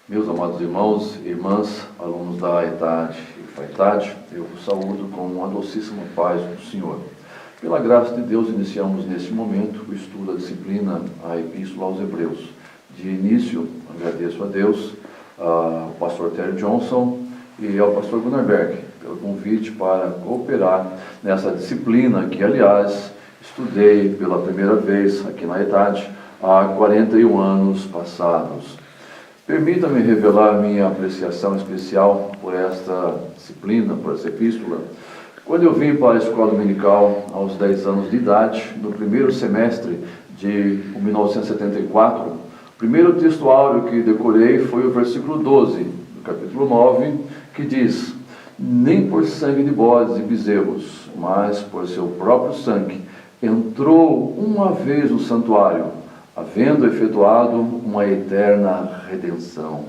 Meus amados irmãos e irmãs, alunos da ETAD e FAETAD, eu vos saúdo com uma docíssima paz do Senhor. Pela graça de Deus, iniciamos neste momento o estudo da disciplina, a Epístola aos Hebreus. De início, agradeço a Deus, ao pastor Terry Johnson e ao pastor Gunnar Berg, pelo convite para cooperar nessa disciplina que, aliás, estudei pela primeira vez aqui na ETAD há 41 anos passados. Permita-me revelar minha apreciação especial por esta disciplina, por essa epístola. Quando eu vim para a escola dominical aos 10 anos de idade, no primeiro semestre de 1974, o primeiro texto áureo que decorei foi o versículo 12, do capítulo 9, que diz: nem por sangue de bodes e bezerros, mas por seu próprio sangue, entrou uma vez no santuário, havendo efetuado uma eterna redenção.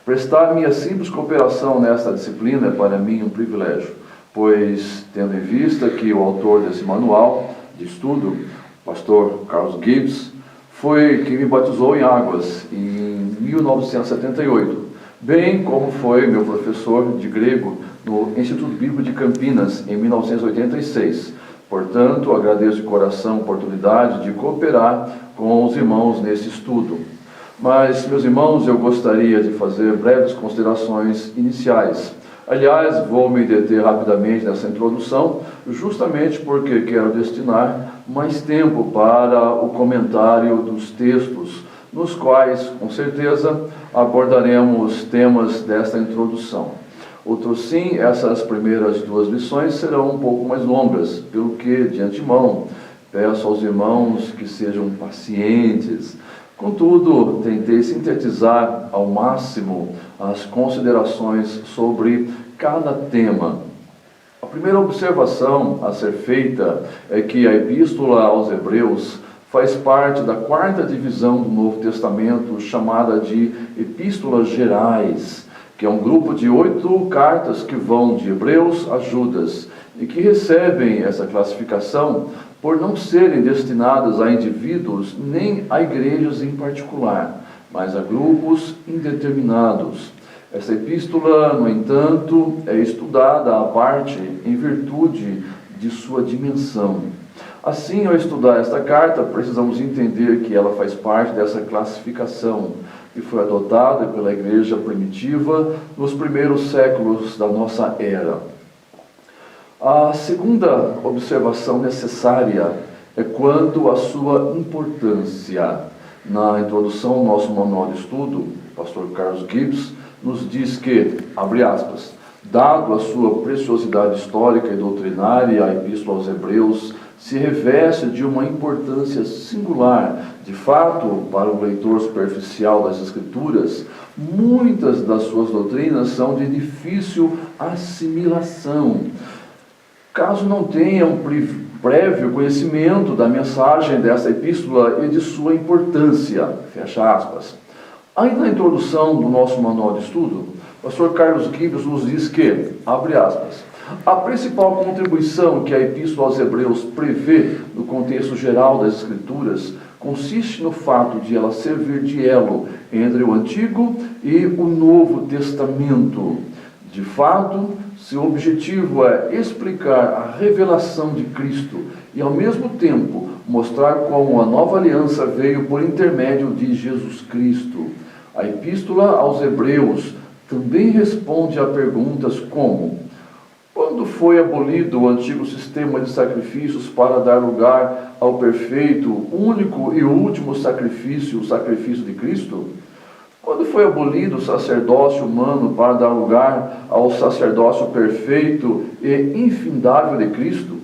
Prestar minha simples cooperação nesta disciplina é para mim um privilégio, pois, tendo em vista que o autor desse manual de estudo, o pastor Carlos Gibbs, foi quem me batizou em águas em 1978, bem como foi meu professor de grego no Instituto Bíblico de Campinas em 1986. Portanto, agradeço de coração a oportunidade de cooperar com os irmãos nesse estudo. Mas, meus irmãos, eu gostaria de fazer breves considerações iniciais. Aliás, vou me deter rapidamente nessa introdução, justamente porque quero destinar mais tempo para o comentário dos textos, nos quais, com certeza, abordaremos temas desta introdução. Outro sim, essas primeiras duas lições serão um pouco mais longas, pelo que, de antemão, peço aos irmãos que sejam pacientes. Contudo, tentei sintetizar ao máximo as considerações sobre cada tema. A primeira observação a ser feita é que a Epístola aos Hebreus faz parte da quarta divisão do Novo Testamento, chamada de Epístolas Gerais, que é um grupo de 8 cartas que vão de Hebreus a Judas, e que recebem essa classificação por não serem destinadas a indivíduos nem a igrejas em particular, mas a grupos indeterminados. Essa epístola, no entanto, é estudada à parte em virtude de sua dimensão. Assim, ao estudar esta carta, precisamos entender que ela faz parte dessa classificação que foi adotada pela igreja primitiva nos primeiros séculos da nossa era. A segunda observação necessária é quanto à sua importância. Na introdução ao nosso manual de estudo, o pastor Carlos Gibbs nos diz que, abre aspas, dado a sua preciosidade histórica e doutrinária, a Epístola aos Hebreus se reveste de uma importância singular. De fato, para o leitor superficial das Escrituras, muitas das suas doutrinas são de difícil assimilação, caso não tenha um prévio conhecimento da mensagem dessa epístola e de sua importância. Fecha aspas. Ainda na introdução do nosso manual de estudo, o pastor Carlos Gibbs nos diz que, abre aspas, a principal contribuição que a Epístola aos Hebreus prevê no contexto geral das Escrituras consiste no fato de ela servir de elo entre o Antigo e o Novo Testamento. De fato, seu objetivo é explicar a revelação de Cristo e, ao mesmo tempo, mostrar como a nova aliança veio por intermédio de Jesus Cristo. A Epístola aos Hebreus também responde a perguntas como: quando foi abolido o antigo sistema de sacrifícios para dar lugar ao perfeito, único e último sacrifício, o sacrifício de Cristo? Quando foi abolido o sacerdócio humano para dar lugar ao sacerdócio perfeito e infindável de Cristo?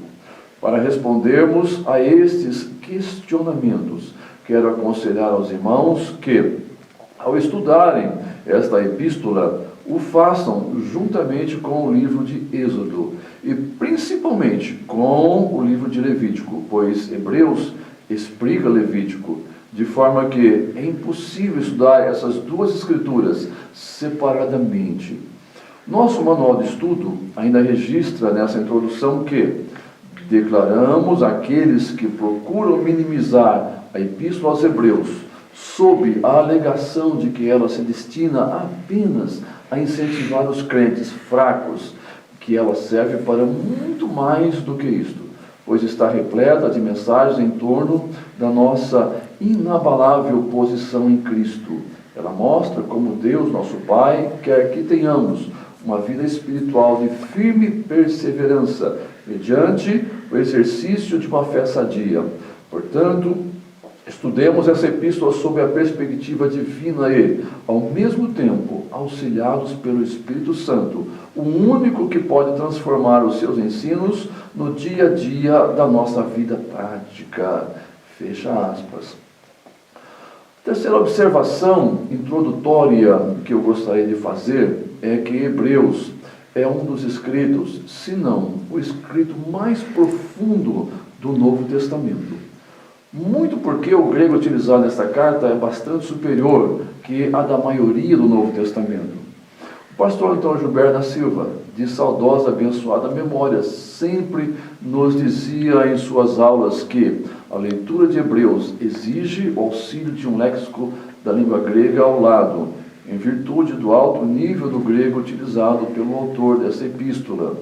Para respondermos a estes questionamentos, quero aconselhar aos irmãos que, ao estudarem esta epístola, o façam juntamente com o livro de Êxodo e principalmente com o livro de Levítico, pois Hebreus explica Levítico, de forma que é impossível estudar essas duas escrituras separadamente. Nosso manual de estudo ainda registra nessa introdução que declaramos àqueles que procuram minimizar a Epístola aos Hebreus sob a alegação de que ela se destina apenas a incentivar os crentes fracos, que ela serve para muito mais do que isto, pois está repleta de mensagens em torno da nossa inabalável posição em Cristo. Ela mostra como Deus, nosso Pai, quer que tenhamos uma vida espiritual de firme perseverança, mediante o exercício de uma fé sadia. Portanto, estudemos essa epístola sob a perspectiva divina e, ao mesmo tempo, auxiliados pelo Espírito Santo, o único que pode transformar os seus ensinos no dia a dia da nossa vida prática. Fecha aspas. Terceira observação introdutória que eu gostaria de fazer é que Hebreus é um dos escritos, se não o escrito mais profundo do Novo Testamento. Muito porque o grego utilizado nesta carta é bastante superior que a da maioria do Novo Testamento. O pastor Antônio Gilberto da Silva, de saudosa abençoada memória, sempre nos dizia em suas aulas que a leitura de Hebreus exige o auxílio de um léxico da língua grega ao lado, em virtude do alto nível do grego utilizado pelo autor dessa epístola.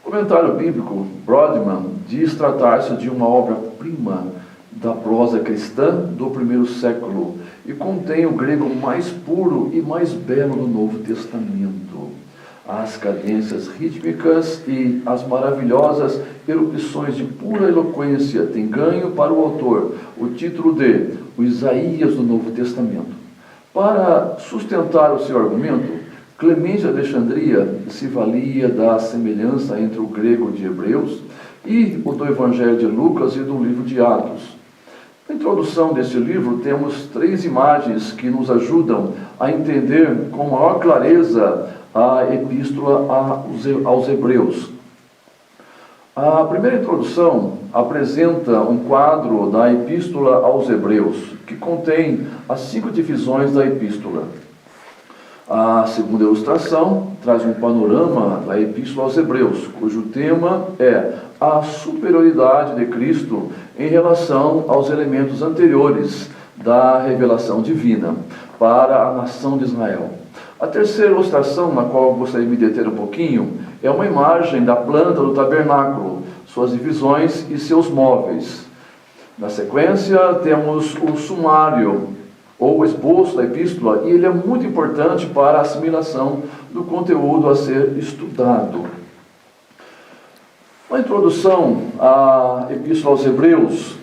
O comentário bíblico Brodmann diz tratar-se de uma obra-prima da prosa cristã do primeiro século e contém o grego mais puro e mais belo do Novo Testamento. As cadências rítmicas e as maravilhosas erupções de pura eloquência têm ganho para o autor o título de o Isaías do Novo Testamento. Para sustentar o seu argumento, Clemente de Alexandria se valia da semelhança entre o grego de Hebreus e o do Evangelho de Lucas e do livro de Atos. Na introdução deste livro temos 3 imagens que nos ajudam a entender com maior clareza a epístola aos Hebreus. A primeira introdução apresenta um quadro da epístola aos Hebreus, que contém as 5 divisões da epístola. A segunda ilustração traz um panorama da epístola aos Hebreus, cujo tema é a superioridade de Cristo em relação aos elementos anteriores da revelação divina para a nação de Israel. A terceira ilustração, na qual eu gostaria de me deter um pouquinho, é uma imagem da planta do tabernáculo, suas divisões e seus móveis. Na sequência, temos o sumário, ou o esboço da epístola, e ele é muito importante para a assimilação do conteúdo a ser estudado. Na introdução à epístola aos Hebreus,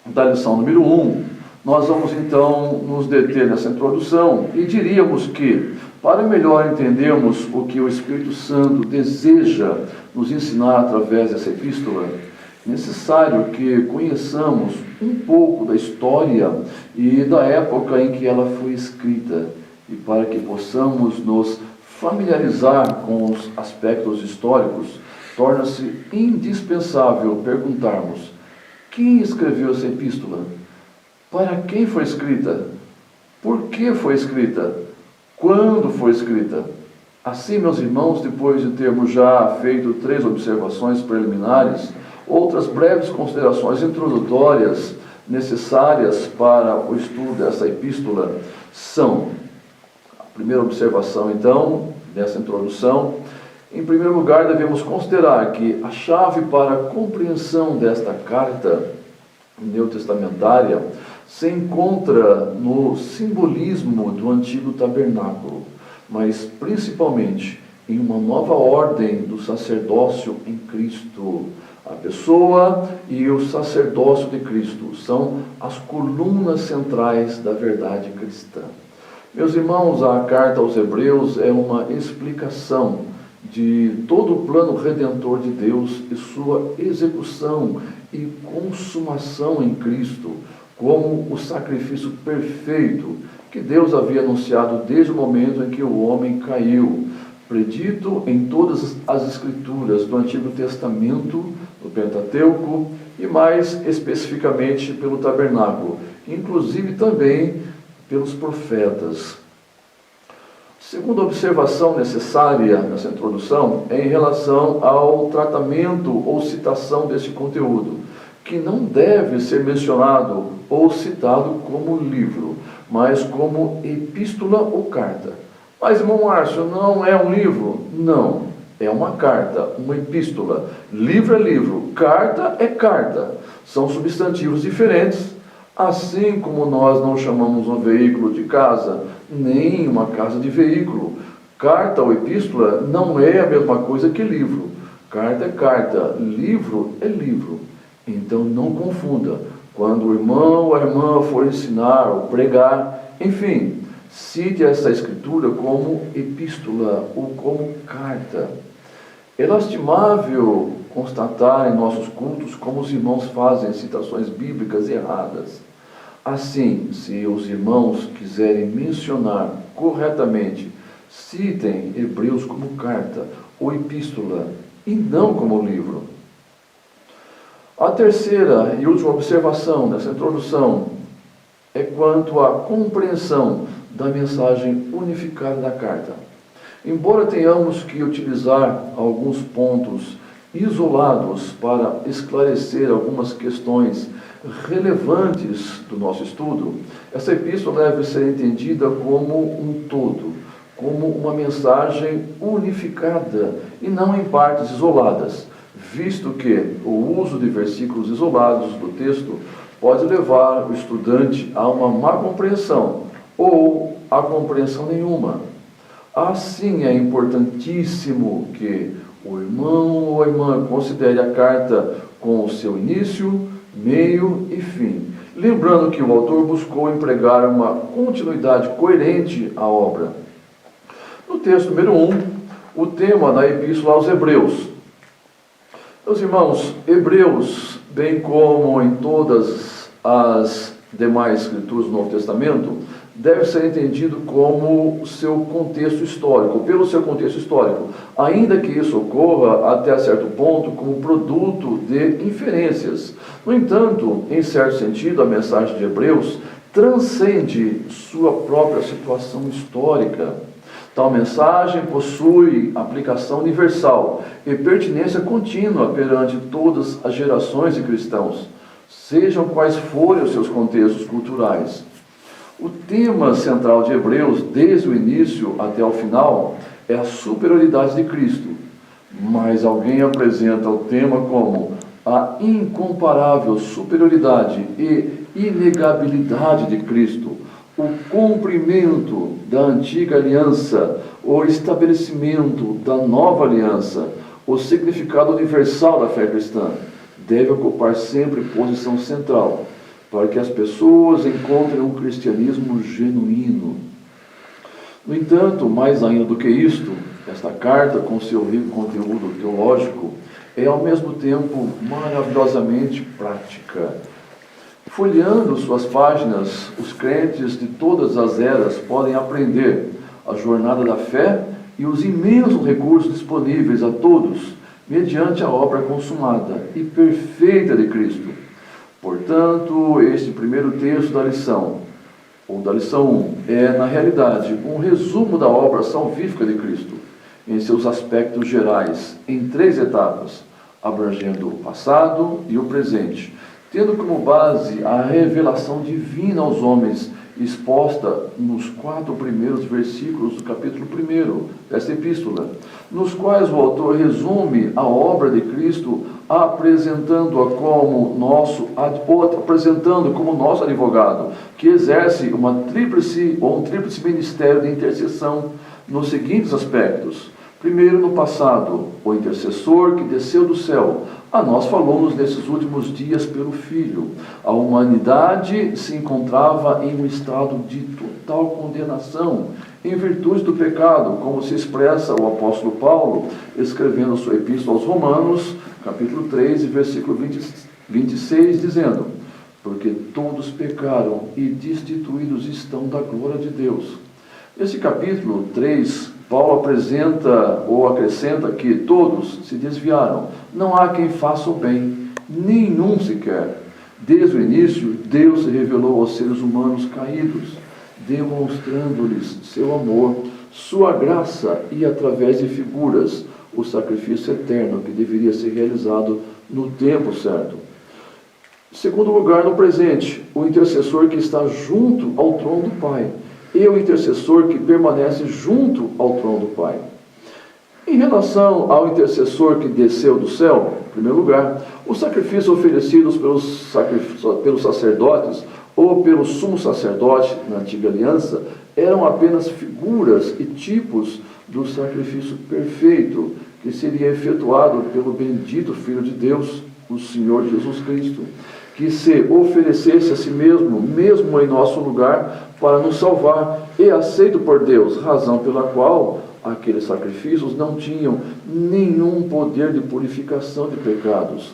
da lição número 1, nós vamos então nos deter nessa introdução e diríamos que, para melhor entendermos o que o Espírito Santo deseja nos ensinar através dessa epístola, é necessário que conheçamos um pouco da história e da época em que ela foi escrita, e para que possamos nos familiarizar com os aspectos históricos, torna-se indispensável perguntarmos: quem escreveu essa epístola? Para quem foi escrita? Por que foi escrita? Quando foi escrita? Assim, meus irmãos, depois de termos já feito 3 observações preliminares, outras breves considerações introdutórias necessárias para o estudo dessa epístola são: a primeira observação, então, dessa introdução, em primeiro lugar, devemos considerar que a chave para a compreensão desta carta neotestamentária se encontra no simbolismo do antigo tabernáculo, mas principalmente em uma nova ordem do sacerdócio em Cristo. A pessoa e o sacerdócio de Cristo são as colunas centrais da verdade cristã. Meus irmãos, a carta aos Hebreus é uma explicação de todo o plano redentor de Deus e sua execução e consumação em Cristo, como o sacrifício perfeito que Deus havia anunciado desde o momento em que o homem caiu, predito em todas as Escrituras do Antigo Testamento, do Pentateuco, e mais especificamente pelo tabernáculo, inclusive também pelos profetas. Segunda observação necessária nessa introdução é em relação ao tratamento ou citação deste conteúdo, que não deve ser mencionado ou citado como livro, mas como epístola ou carta. Mas, irmão Márcio, não é um livro? Não, é uma carta, uma epístola. Livro é livro, carta é carta. São substantivos diferentes, assim como nós não chamamos um veículo de casa, nem uma casa de veículo. Carta ou epístola não é a mesma coisa que livro. Carta é carta, livro é livro. Então não confunda. Quando o irmão ou a irmã for ensinar ou pregar, enfim, cite essa escritura como epístola ou como carta. É lastimável constatar em nossos cultos como os irmãos fazem citações bíblicas erradas. Assim, se os irmãos quiserem mencionar corretamente, citem Hebreus como carta ou epístola e não como livro. A terceira e última observação dessa introdução é quanto à compreensão da mensagem unificada da carta. Embora tenhamos que utilizar alguns pontos isolados para esclarecer algumas questões relevantes do nosso estudo, essa epístola deve ser entendida como um todo, como uma mensagem unificada e não em partes isoladas, visto que o uso de versículos isolados do texto pode levar o estudante a uma má compreensão ou a compreensão nenhuma. Assim, é importantíssimo que o irmão ou a irmã considere a carta com o seu início, meio e fim, lembrando que o autor buscou empregar uma continuidade coerente à obra. No texto número 1, o tema da epístola aos Hebreus. Meus irmãos, Hebreus, bem como em todas as demais escrituras do Novo Testamento, deve ser entendido como seu contexto histórico, pelo seu contexto histórico, ainda que isso ocorra até certo ponto como produto de inferências. No entanto, em certo sentido, a mensagem de Hebreus transcende sua própria situação histórica. Tal mensagem possui aplicação universal e pertinência contínua perante todas as gerações de cristãos, sejam quais forem os seus contextos culturais. O tema central de Hebreus, desde o início até o final, é a superioridade de Cristo. Mas alguém apresenta o tema como a incomparável superioridade e inegabilidade de Cristo, o cumprimento da antiga aliança, o estabelecimento da nova aliança, o significado universal da fé cristã, deve ocupar sempre posição central, para que as pessoas encontrem um cristianismo genuíno. No entanto, mais ainda do que isto, esta carta, com seu rico conteúdo teológico, é ao mesmo tempo maravilhosamente prática. Folheando suas páginas, os crentes de todas as eras podem aprender a jornada da fé e os imensos recursos disponíveis a todos, mediante a obra consumada e perfeita de Cristo. Portanto, este primeiro texto da lição, ou da lição 1, é, na realidade, um resumo da obra salvífica de Cristo, em seus aspectos gerais, em 3 etapas, abrangendo o passado e o presente, tendo como base a revelação divina aos homens, exposta nos 4 primeiros versículos do capítulo 1 desta epístola, nos quais o autor resume a obra de Cristo, apresentando-a como nosso advogado, que exerce um tríplice ministério de intercessão nos seguintes aspectos. Primeiro, no passado, o intercessor que desceu do céu, a nós falou-nos nesses últimos dias pelo Filho. A humanidade se encontrava em um estado de total condenação, em virtude do pecado, como se expressa o apóstolo Paulo, escrevendo sua epístola aos Romanos, capítulo 3, versículo 26, dizendo: porque todos pecaram e destituídos estão da glória de Deus. Nesse capítulo 3, Paulo apresenta ou acrescenta que todos se desviaram. Não há quem faça o bem, nenhum sequer. Desde o início, Deus se revelou aos seres humanos caídos, demonstrando-lhes seu amor, sua graça e, através de figuras, o sacrifício eterno que deveria ser realizado no tempo certo. Em segundo lugar, no presente, o intercessor que está junto ao trono do Pai e o intercessor que permanece junto ao trono do Pai. Em relação ao intercessor que desceu do céu, em primeiro lugar, os sacrifícios oferecidos pelos sacerdotes ou pelo sumo sacerdote na antiga aliança eram apenas figuras e tipos do sacrifício perfeito que seria efetuado pelo bendito Filho de Deus, o Senhor Jesus Cristo, que se oferecesse a si mesmo, mesmo em nosso lugar, para nos salvar, e aceito por Deus, razão pela qual aqueles sacrifícios não tinham nenhum poder de purificação de pecados.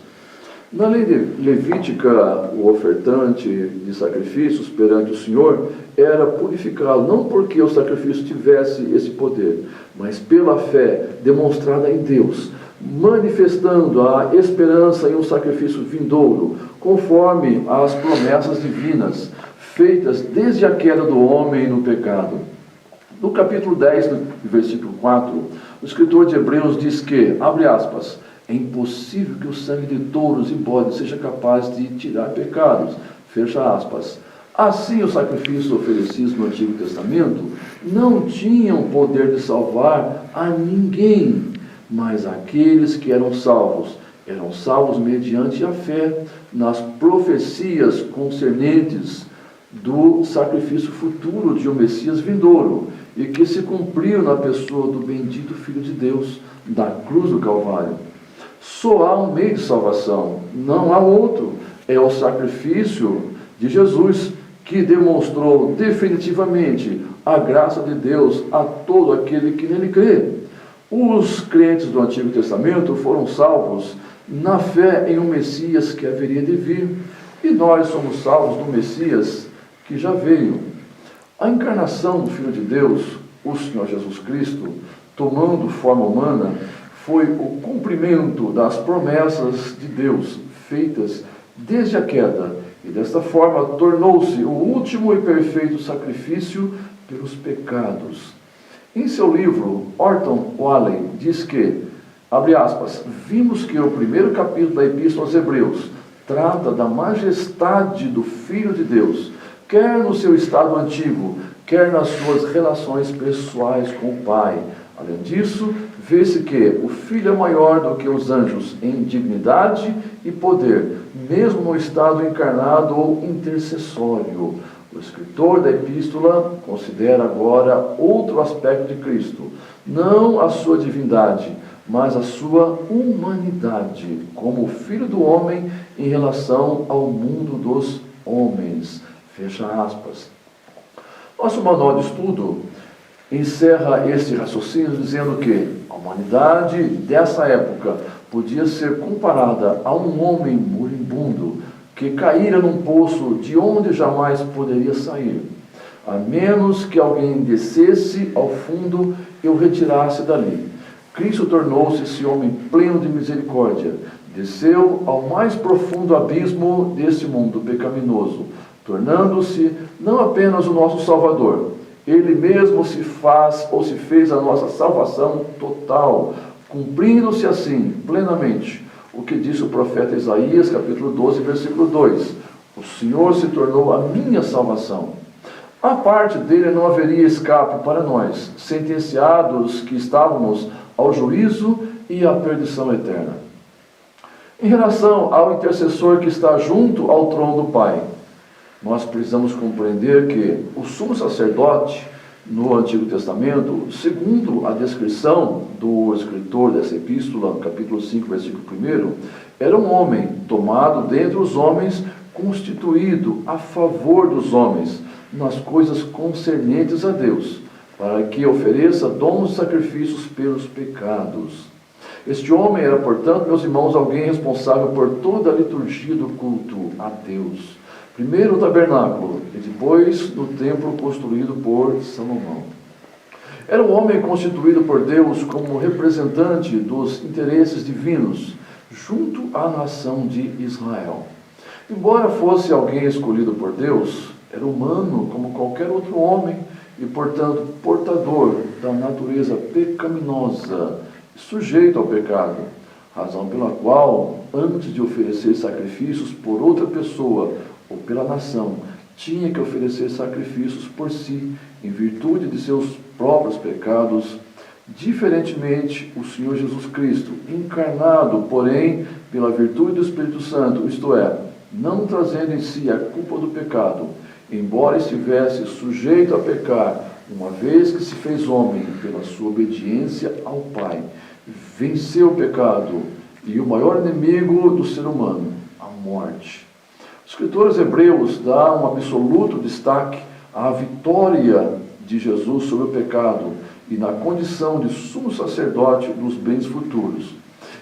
Na lei levítica, o ofertante de sacrifícios perante o Senhor era purificá-lo, não porque o sacrifício tivesse esse poder, mas pela fé demonstrada em Deus, manifestando a esperança em um sacrifício vindouro, conforme as promessas divinas, feitas desde a queda do homem no pecado. No capítulo 10, versículo 4, o escritor de Hebreus diz que, abre aspas, é impossível que o sangue de touros e bodes seja capaz de tirar pecados, fecha aspas. Assim, os sacrifícios oferecidos no Antigo Testamento não tinham poder de salvar a ninguém, mas aqueles que eram salvos mediante a fé nas profecias concernentes do sacrifício futuro de um Messias vindouro, e que se cumpriu na pessoa do bendito Filho de Deus, da cruz do Calvário. Só há um meio de salvação, não há outro. É o sacrifício de Jesus, que demonstrou definitivamente a graça de Deus a todo aquele que nele crê. Os crentes do Antigo Testamento foram salvos na fé em um Messias que haveria de vir, e nós somos salvos do Messias que já veio. A encarnação do Filho de Deus, o Senhor Jesus Cristo, tomando forma humana, foi o cumprimento das promessas de Deus, feitas desde a queda, e desta forma tornou-se o último e perfeito sacrifício pelos pecados. Em seu livro, Orton Whaley diz que, abre aspas, vimos que o primeiro capítulo da Epístola aos Hebreus trata da majestade do Filho de Deus, quer no seu estado antigo, quer nas suas relações pessoais com o Pai. Além disso, vê-se que o Filho é maior do que os anjos em dignidade e poder, mesmo no estado encarnado ou intercessório. O escritor da epístola considera agora outro aspecto de Cristo, não a sua divindade, mas a sua humanidade, como Filho do homem em relação ao mundo dos homens. Fecha aspas. Nosso manual de estudo encerra este raciocínio dizendo que a humanidade dessa época podia ser comparada a um homem moribundo que caíra num poço de onde jamais poderia sair, a menos que alguém descesse ao fundo e o retirasse dali. Cristo tornou-se esse homem pleno de misericórdia, desceu ao mais profundo abismo deste mundo pecaminoso, tornando-se não apenas o nosso Salvador, Ele mesmo se fez a nossa salvação total, cumprindo-se assim, plenamente, o que disse o profeta Isaías, capítulo 12, versículo 2. O Senhor se tornou a minha salvação. A parte dele não haveria escape para nós, sentenciados que estávamos ao juízo e à perdição eterna. Em relação ao intercessor que está junto ao trono do Pai, nós precisamos compreender que o sumo sacerdote no Antigo Testamento, segundo a descrição do escritor dessa epístola, capítulo 5, versículo 1, era um homem tomado dentre os homens, constituído a favor dos homens, nas coisas concernentes a Deus, para que ofereça dons e sacrifícios pelos pecados. Este homem era, portanto, meus irmãos, alguém responsável por toda a liturgia do culto a Deus. Primeiro o tabernáculo e depois no templo construído por Salomão. Era um homem constituído por Deus como representante dos interesses divinos junto à nação de Israel. Embora fosse alguém escolhido por Deus, era humano como qualquer outro homem e, portanto, portador da natureza pecaminosa, sujeito ao pecado. razão pela qual, antes de oferecer sacrifícios por outra pessoa ou pela nação, tinha que oferecer sacrifícios por si, em virtude de seus próprios pecados. Diferentemente, o Senhor Jesus Cristo, encarnado, porém, pela virtude do Espírito Santo, isto é, não trazendo em si a culpa do pecado, embora estivesse sujeito a pecar, uma vez que se fez homem pela sua obediência ao Pai, venceu o pecado e o maior inimigo do ser humano, a morte. Os escritores hebreus dão um absoluto destaque à vitória de Jesus sobre o pecado e na condição de sumo sacerdote dos bens futuros.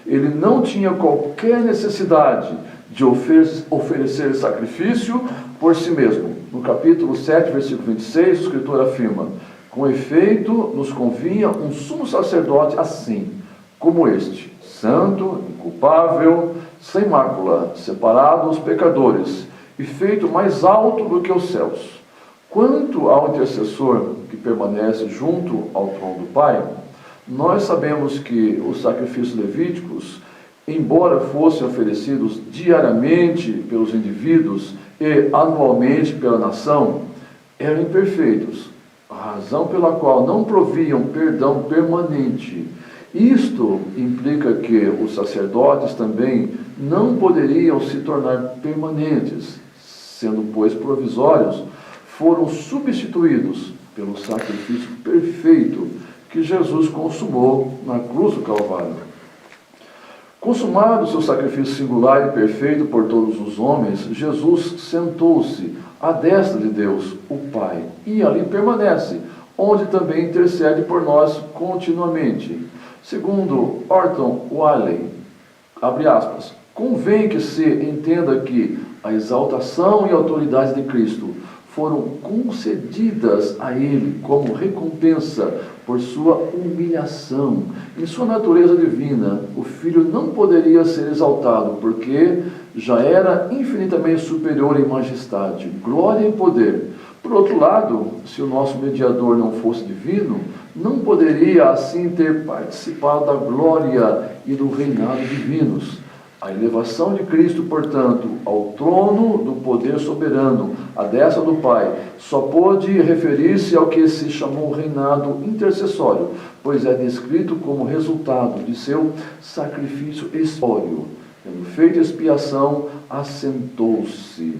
Ele não tinha qualquer necessidade de oferecer sacrifício por si mesmo. No capítulo 7, versículo 26, o escritor afirma: com efeito, nos convinha um sumo sacerdote assim, como este, santo, inculpável, sem mácula, separado dos pecadores, e feito mais alto do que os céus. Quanto ao intercessor que permanece junto ao trono do Pai, nós sabemos que os sacrifícios levíticos, embora fossem oferecidos diariamente pelos indivíduos e anualmente pela nação, eram imperfeitos, a razão pela qual não proviam perdão permanente. Isto implica que os sacerdotes também não poderiam se tornar permanentes, sendo, pois, provisórios, foram substituídos pelo sacrifício perfeito que Jesus consumou na cruz do Calvário. Consumado seu sacrifício singular e perfeito por todos os homens, Jesus sentou-se à destra de Deus, o Pai, e ali permanece, onde também intercede por nós continuamente. Segundo Orton Wiley, abre aspas, convém que se entenda que a exaltação e autoridade de Cristo foram concedidas a Ele como recompensa por sua humilhação. Em sua natureza divina, o Filho não poderia ser exaltado, porque já era infinitamente superior em majestade, glória e poder. Por outro lado, se o nosso mediador não fosse divino, não poderia assim ter participado da glória e do reinado divinos. A elevação de Cristo, portanto, ao trono do poder soberano, à destra do Pai, só pôde referir-se ao que se chamou reinado intercessório, pois é descrito como resultado de seu sacrifício expiatório. Tendo feito expiação, assentou-se.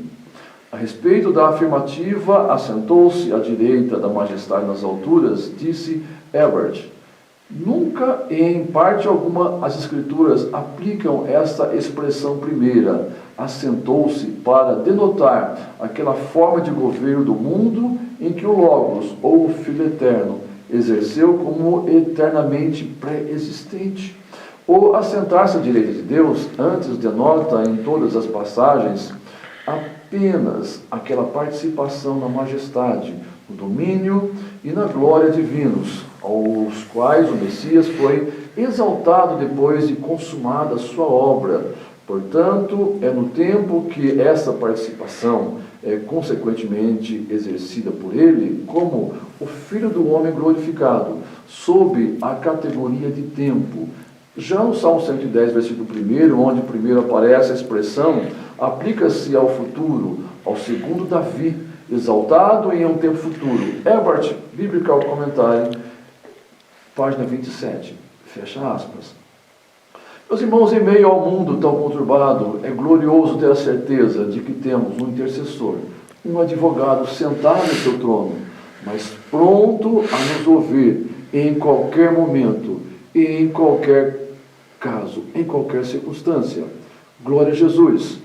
A respeito da afirmativa, assentou-se à direita da majestade nas alturas, disse Herbert: nunca e em parte alguma as Escrituras aplicam esta expressão primeira, assentou-se, para denotar aquela forma de governo do mundo em que o Logos, ou o Filho Eterno, exerceu como eternamente pré-existente. O assentar-se à direita de Deus, antes denota em todas as passagens apenas aquela participação na majestade, no domínio e na glória divinos, aos quais o Messias foi exaltado depois de consumada a sua obra. Portanto, é no tempo que essa participação é consequentemente exercida por ele como o Filho do Homem glorificado, sob a categoria de tempo. Já no Salmo 110, versículo 1, onde primeiro aparece a expressão, aplica-se ao futuro, ao segundo Davi, exaltado em um tempo futuro. Herbert, Biblical Commentary, página 27, fecha aspas. Meus irmãos, em meio ao mundo tão conturbado, é glorioso ter a certeza de que temos um intercessor, um advogado sentado em seu trono, mas pronto a nos ouvir em qualquer momento e em qualquer caso, em qualquer circunstância. Glória a Jesus.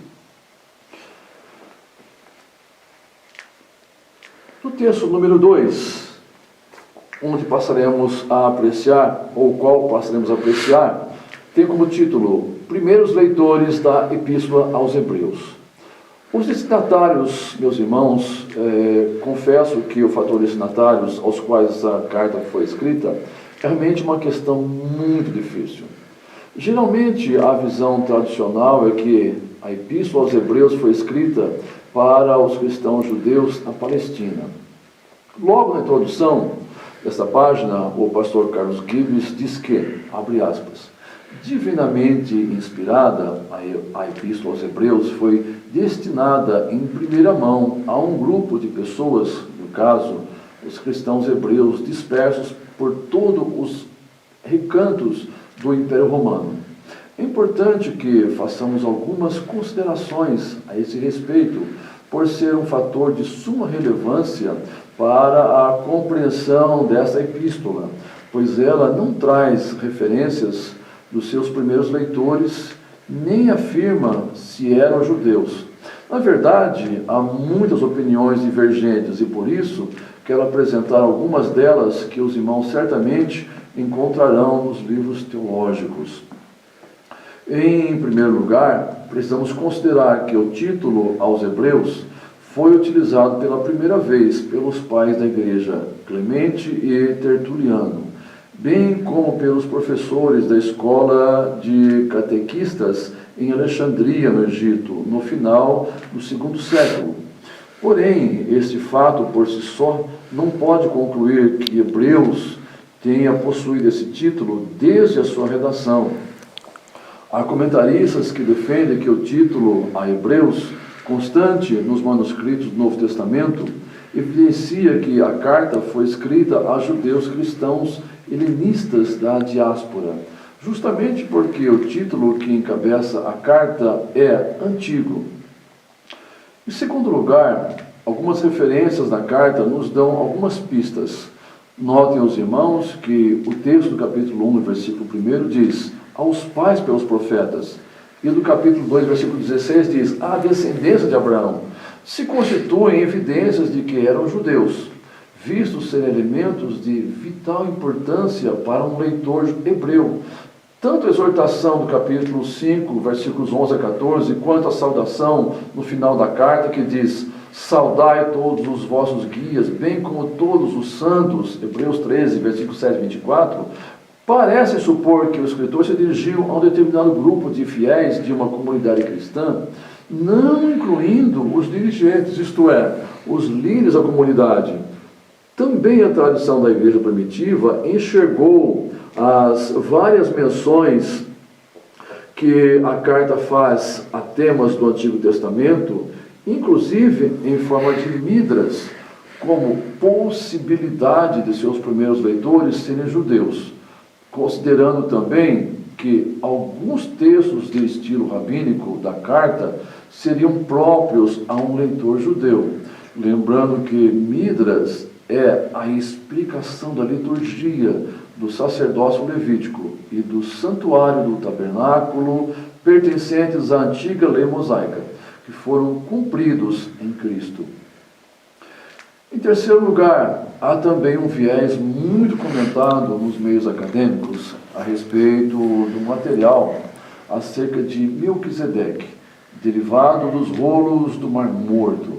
No texto número 2, onde passaremos a apreciar, ou qual passaremos a apreciar, tem como título, Primeiros Leitores da Epístola aos Hebreus. Os destinatários, meus irmãos, confesso que o fator destinatários aos quais essa carta foi escrita é realmente uma questão muito difícil. Geralmente, a visão tradicional é que a Epístola aos Hebreus foi escrita para os cristãos judeus na Palestina. Logo na introdução desta página, o pastor Carlos Gibbs diz que, abre aspas, divinamente inspirada, a Epístola aos Hebreus foi destinada em primeira mão a um grupo de pessoas, no caso, os cristãos hebreus dispersos por todos os recantos do Império Romano. É importante que façamos algumas considerações a esse respeito, por ser um fator de suma relevância para a compreensão dessa epístola, pois ela não traz referências dos seus primeiros leitores, nem afirma se eram judeus. Na verdade, há muitas opiniões divergentes e por isso quero apresentar algumas delas que os irmãos certamente encontrarão nos livros teológicos. Em primeiro lugar, precisamos considerar que o título aos Hebreus foi utilizado pela primeira vez pelos pais da igreja, Clemente e Tertuliano, bem como pelos professores da escola de catequistas em Alexandria, no Egito, no final do segundo século. Porém, este fato por si só não pode concluir que Hebreus tenha possuído esse título desde a sua redação. Há comentaristas que defendem que o título a Hebreus, constante nos manuscritos do Novo Testamento, evidencia que a carta foi escrita a judeus cristãos helenistas da diáspora, justamente porque o título que encabeça a carta é antigo. Em segundo lugar, algumas referências da carta nos dão algumas pistas. Notem os irmãos que o texto do capítulo 1, versículo 1 diz: aos pais pelos profetas. E do capítulo 2, versículo 16 diz: a descendência de Abraão. Se constituem evidências de que eram judeus, vistos serem elementos de vital importância para um leitor hebreu. Tanto a exortação do capítulo 5, versículos 11 a 14, quanto a saudação no final da carta que diz: saudai todos os vossos guias, bem como todos os santos, Hebreus 13, versículos 7 e 24, parece supor que o escritor se dirigiu a um determinado grupo de fiéis de uma comunidade cristã, não incluindo os dirigentes, isto é, os líderes da comunidade. Também a tradição da igreja primitiva enxergou as várias menções que a carta faz a temas do Antigo Testamento, inclusive em forma de midras, como possibilidade de seus primeiros leitores serem judeus, considerando também que alguns textos de estilo rabínico da carta seriam próprios a um leitor judeu. Lembrando que midras é a explicação da liturgia do sacerdócio levítico e do santuário do tabernáculo pertencentes à antiga lei mosaica, que foram cumpridos em Cristo. Em terceiro lugar, há também um viés muito comentado nos meios acadêmicos a respeito do material acerca de Melquisedeque, derivado dos rolos do Mar Morto.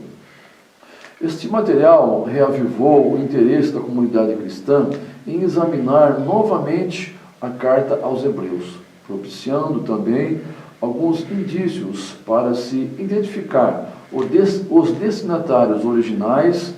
Este material reavivou o interesse da comunidade cristã em examinar novamente a carta aos Hebreus, propiciando também alguns indícios para se identificar os destinatários originais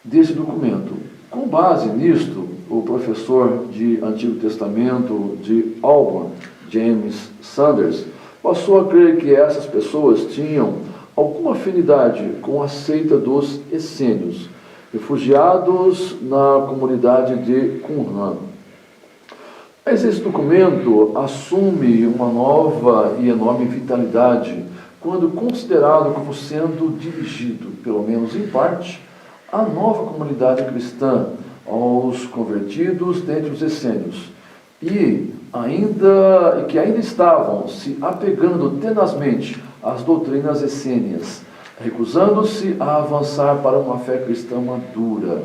desse documento. Com base nisto, o professor de Antigo Testamento de Auburn, James Sanders, passou a crer que essas pessoas tinham alguma afinidade com a seita dos essênios, refugiados na comunidade de Qumran. Mas esse documento assume uma nova e enorme vitalidade quando considerado como sendo dirigido, pelo menos em parte, à nova comunidade cristã, aos convertidos dentre os essênios, que ainda estavam se apegando tenazmente às doutrinas essênias, recusando-se a avançar para uma fé cristã madura.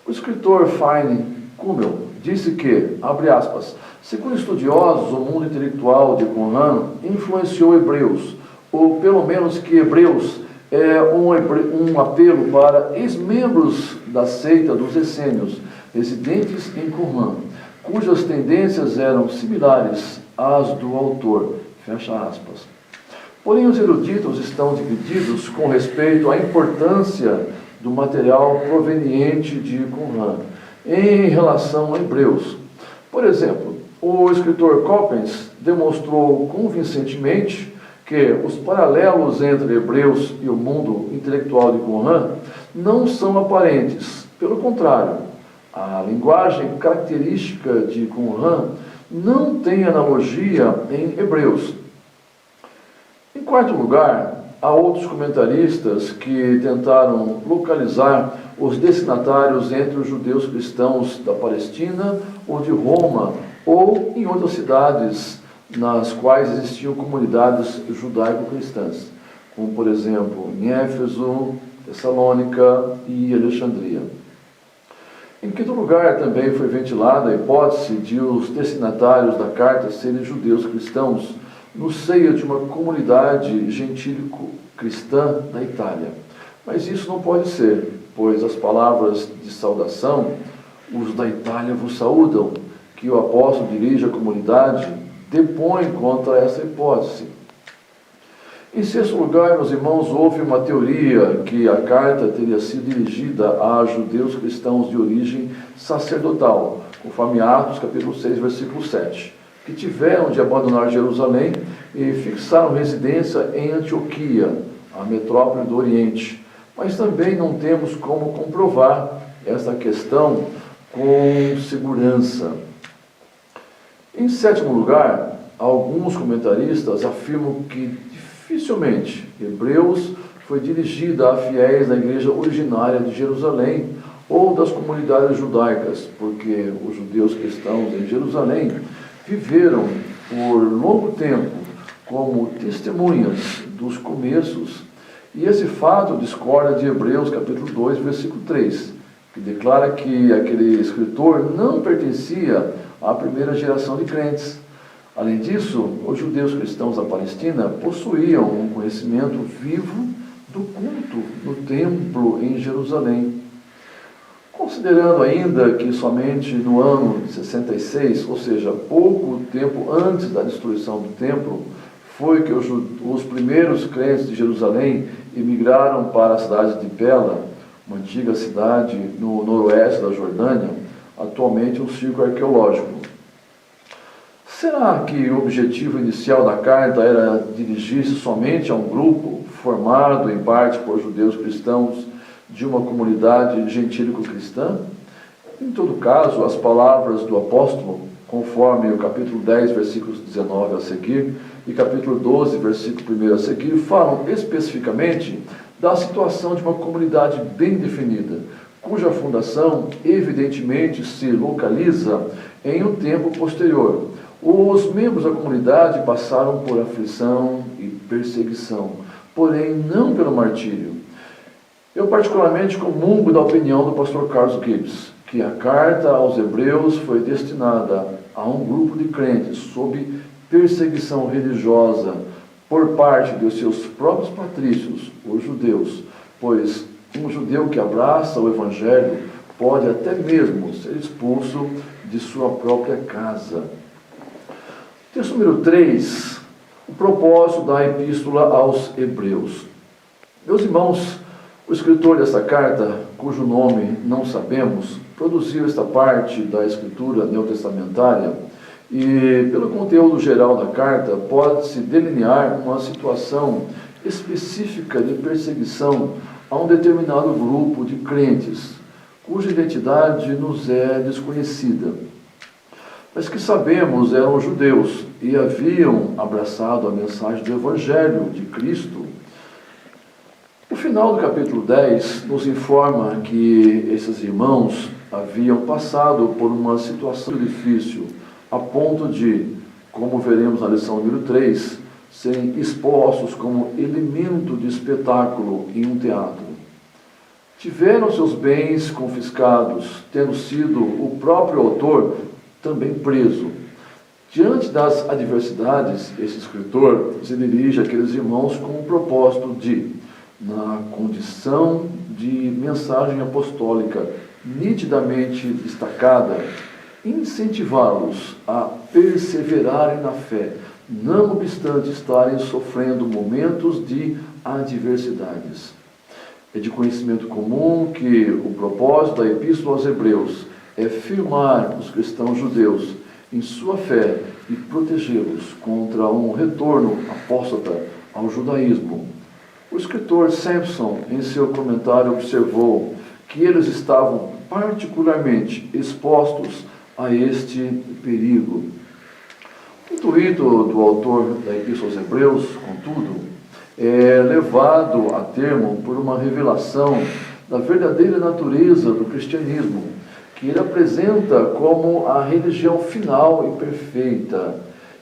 O escritor Fine Kummel disse que, abre aspas, segundo estudiosos, o mundo intelectual de Qumran influenciou Hebreus, ou pelo menos que Hebreus é um apelo para ex-membros da seita dos essênios, residentes em Qumran, cujas tendências eram similares às do autor, fecha aspas. Porém, os eruditos estão divididos com respeito à importância do material proveniente de Qumran em relação a Hebreus. Por exemplo, o escritor Coppens demonstrou convincentemente que os paralelos entre Hebreus e o mundo intelectual de Qumran não são aparentes. Pelo contrário, a linguagem característica de Qumran não tem analogia em Hebreus. Em quarto lugar, há outros comentaristas que tentaram localizar os destinatários entre os judeus cristãos da Palestina ou de Roma ou em outras cidades nas quais existiam comunidades judaico-cristãs, como por exemplo em Éfeso, Tessalônica e Alexandria. Em quinto lugar, também foi ventilada a hipótese de os destinatários da carta serem judeus cristãos no seio de uma comunidade gentílico-cristã na Itália. Mas isso não pode ser, pois as palavras de saudação, os da Itália vos saúdam, que o apóstolo dirige à comunidade, depõem contra essa hipótese. Em sexto lugar, meus irmãos, houve uma teoria que a carta teria sido dirigida a judeus cristãos de origem sacerdotal, conforme Atos capítulo 6, versículo 7, que tiveram de abandonar Jerusalém e fixaram residência em Antioquia, a metrópole do Oriente. Mas também não temos como comprovar essa questão com segurança. Em sétimo lugar, alguns comentaristas afirmam que dificilmente Hebreus foi dirigida a fiéis da igreja originária de Jerusalém ou das comunidades judaicas, porque os judeus cristãos em Jerusalém viveram por longo tempo como testemunhas dos começos, e esse fato discorda de Hebreus capítulo 2, versículo 3, que declara que aquele escritor não pertencia à primeira geração de crentes. Além disso, os judeus cristãos da Palestina possuíam um conhecimento vivo do culto no templo em Jerusalém. Considerando ainda que somente no ano de 66, ou seja, pouco tempo antes da destruição do templo, foi que os primeiros crentes de Jerusalém emigraram para a cidade de Pela, uma antiga cidade no noroeste da Jordânia, atualmente um sítio arqueológico. Será que o objetivo inicial da carta era dirigir-se somente a um grupo formado em parte por judeus cristãos de uma comunidade gentílico-cristã? Em todo caso, as palavras do apóstolo, conforme o capítulo 10, versículos 19 a seguir, e capítulo 12, versículo 1 a seguir, falam especificamente da situação de uma comunidade bem definida, cuja fundação evidentemente se localiza em um tempo posterior. Os membros da comunidade passaram por aflição e perseguição, porém não pelo martírio. Eu particularmente comungo da opinião do pastor Carlos Gibbs, que a carta aos Hebreus foi destinada a um grupo de crentes sob perseguição religiosa por parte de seus próprios patrícios, os judeus, pois um judeu que abraça o Evangelho pode até mesmo ser expulso de sua própria casa. Texto número 3, o propósito da epístola aos Hebreus. Meus irmãos, o escritor desta carta, cujo nome não sabemos, produziu esta parte da escritura neotestamentária e, pelo conteúdo geral da carta, pode-se delinear uma situação específica de perseguição a um determinado grupo de crentes, cuja identidade nos é desconhecida, mas que sabemos eram judeus e haviam abraçado a mensagem do Evangelho de Cristo. O final do capítulo 10 nos informa que esses irmãos haviam passado por uma situação difícil, a ponto de, como veremos na lição número 3, serem expostos como elemento de espetáculo em um teatro. Tiveram seus bens confiscados, tendo sido o próprio autor também preso. Diante das adversidades, esse escritor se dirige àqueles irmãos com o propósito de, na condição de mensagem apostólica nitidamente destacada, incentivá-los a perseverarem na fé, não obstante estarem sofrendo momentos de adversidades. É de conhecimento comum que o propósito da Epístola aos Hebreus é firmar os cristãos judeus em sua fé e protegê-los contra um retorno apóstata ao judaísmo. O escritor Sampson, em seu comentário, observou que eles estavam particularmente expostos a este perigo. O intuito do autor da Epístola aos Hebreus, contudo, é levado a termo por uma revelação da verdadeira natureza do cristianismo, que ele apresenta como a religião final e perfeita,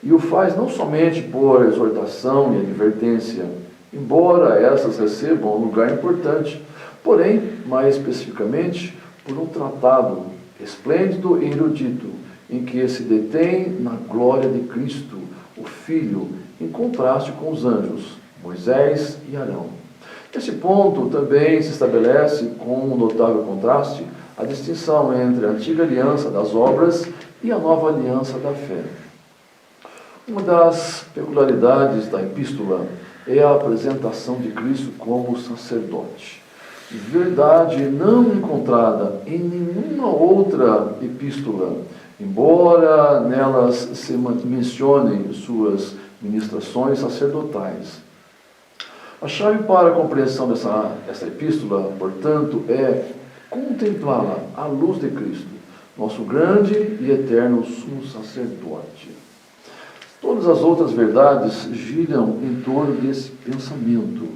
e o faz não somente por exortação e advertência, embora essas recebam um lugar importante, porém, mais especificamente, por um tratado esplêndido e erudito, em que se detém na glória de Cristo, o Filho, em contraste com os anjos, Moisés e Arão. Nesse ponto também se estabelece, com um notável contraste, a distinção entre a antiga aliança das obras e a nova aliança da fé. Uma das peculiaridades da epístola é a apresentação de Cristo como sacerdote. Verdade não encontrada em nenhuma outra epístola, embora nelas se mencionem suas ministrações sacerdotais. A chave para a compreensão dessa epístola, portanto, é contemplá-la à luz de Cristo, nosso grande e eterno sumo sacerdote. Todas as outras verdades giram em torno desse pensamento.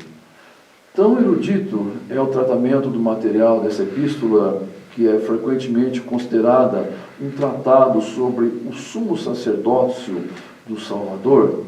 Tão erudito é o tratamento do material dessa epístola, que é frequentemente considerada um tratado sobre o sumo sacerdócio do Salvador.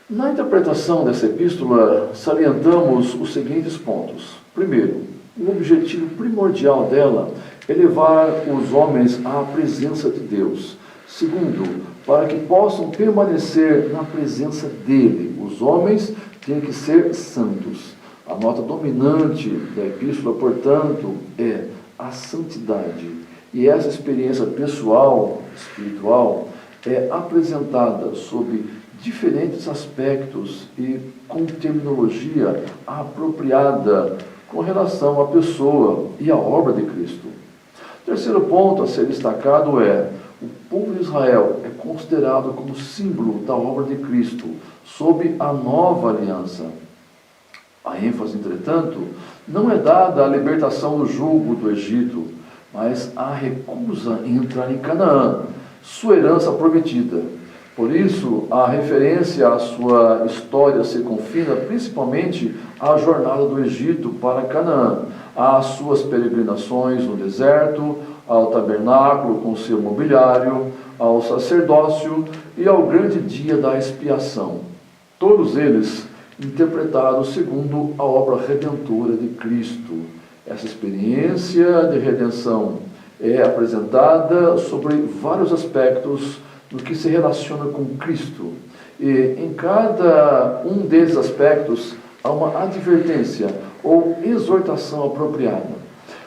Na interpretação dessa epístola, salientamos os seguintes pontos. Primeiro, o objetivo primordial dela é levar os homens à presença de Deus. Segundo, para que possam permanecer na presença dele, os homens têm que ser santos. A nota dominante da epístola, portanto, é a santidade. E essa experiência pessoal, espiritual, é apresentada sob diferentes aspectos e com terminologia apropriada com relação à pessoa e à obra de Cristo. Terceiro ponto a ser destacado é: o povo de Israel é considerado como símbolo da obra de Cristo, sob a nova aliança. A ênfase, entretanto, não é dada à libertação do jugo do Egito, mas à recusa em entrar em Canaã, sua herança prometida. Por isso, a referência à sua história se confina principalmente à jornada do Egito para Canaã, às suas peregrinações no deserto, ao tabernáculo com seu mobiliário, ao sacerdócio e ao grande dia da expiação. Todos eles interpretados segundo a obra redentora de Cristo. Essa experiência de redenção é apresentada sobre vários aspectos no que se relaciona com Cristo. E em cada um desses aspectos há uma advertência ou exortação apropriada.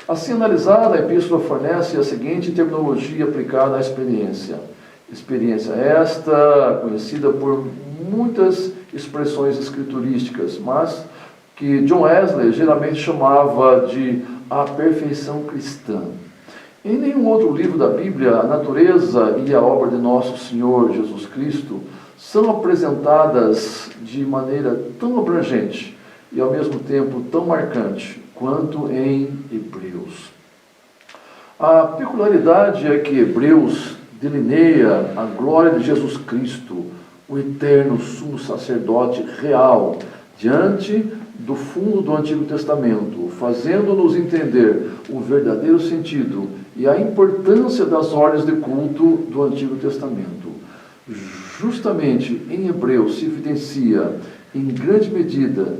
Assim analisada, a epístola fornece a seguinte terminologia aplicada à experiência. Experiência esta, conhecida por muitas expressões escriturísticas, mas que John Wesley geralmente chamava de a perfeição cristã. Em nenhum outro livro da Bíblia, a natureza e a obra de nosso Senhor Jesus Cristo são apresentadas de maneira tão abrangente e ao mesmo tempo tão marcante quanto em Hebreus. A peculiaridade é que Hebreus delineia a glória de Jesus Cristo, o eterno sumo sacerdote real, diante do fundo do Antigo Testamento, fazendo-nos entender o verdadeiro sentido e a importância das ordens de culto do Antigo Testamento. Justamente em Hebreus se evidencia, em grande medida,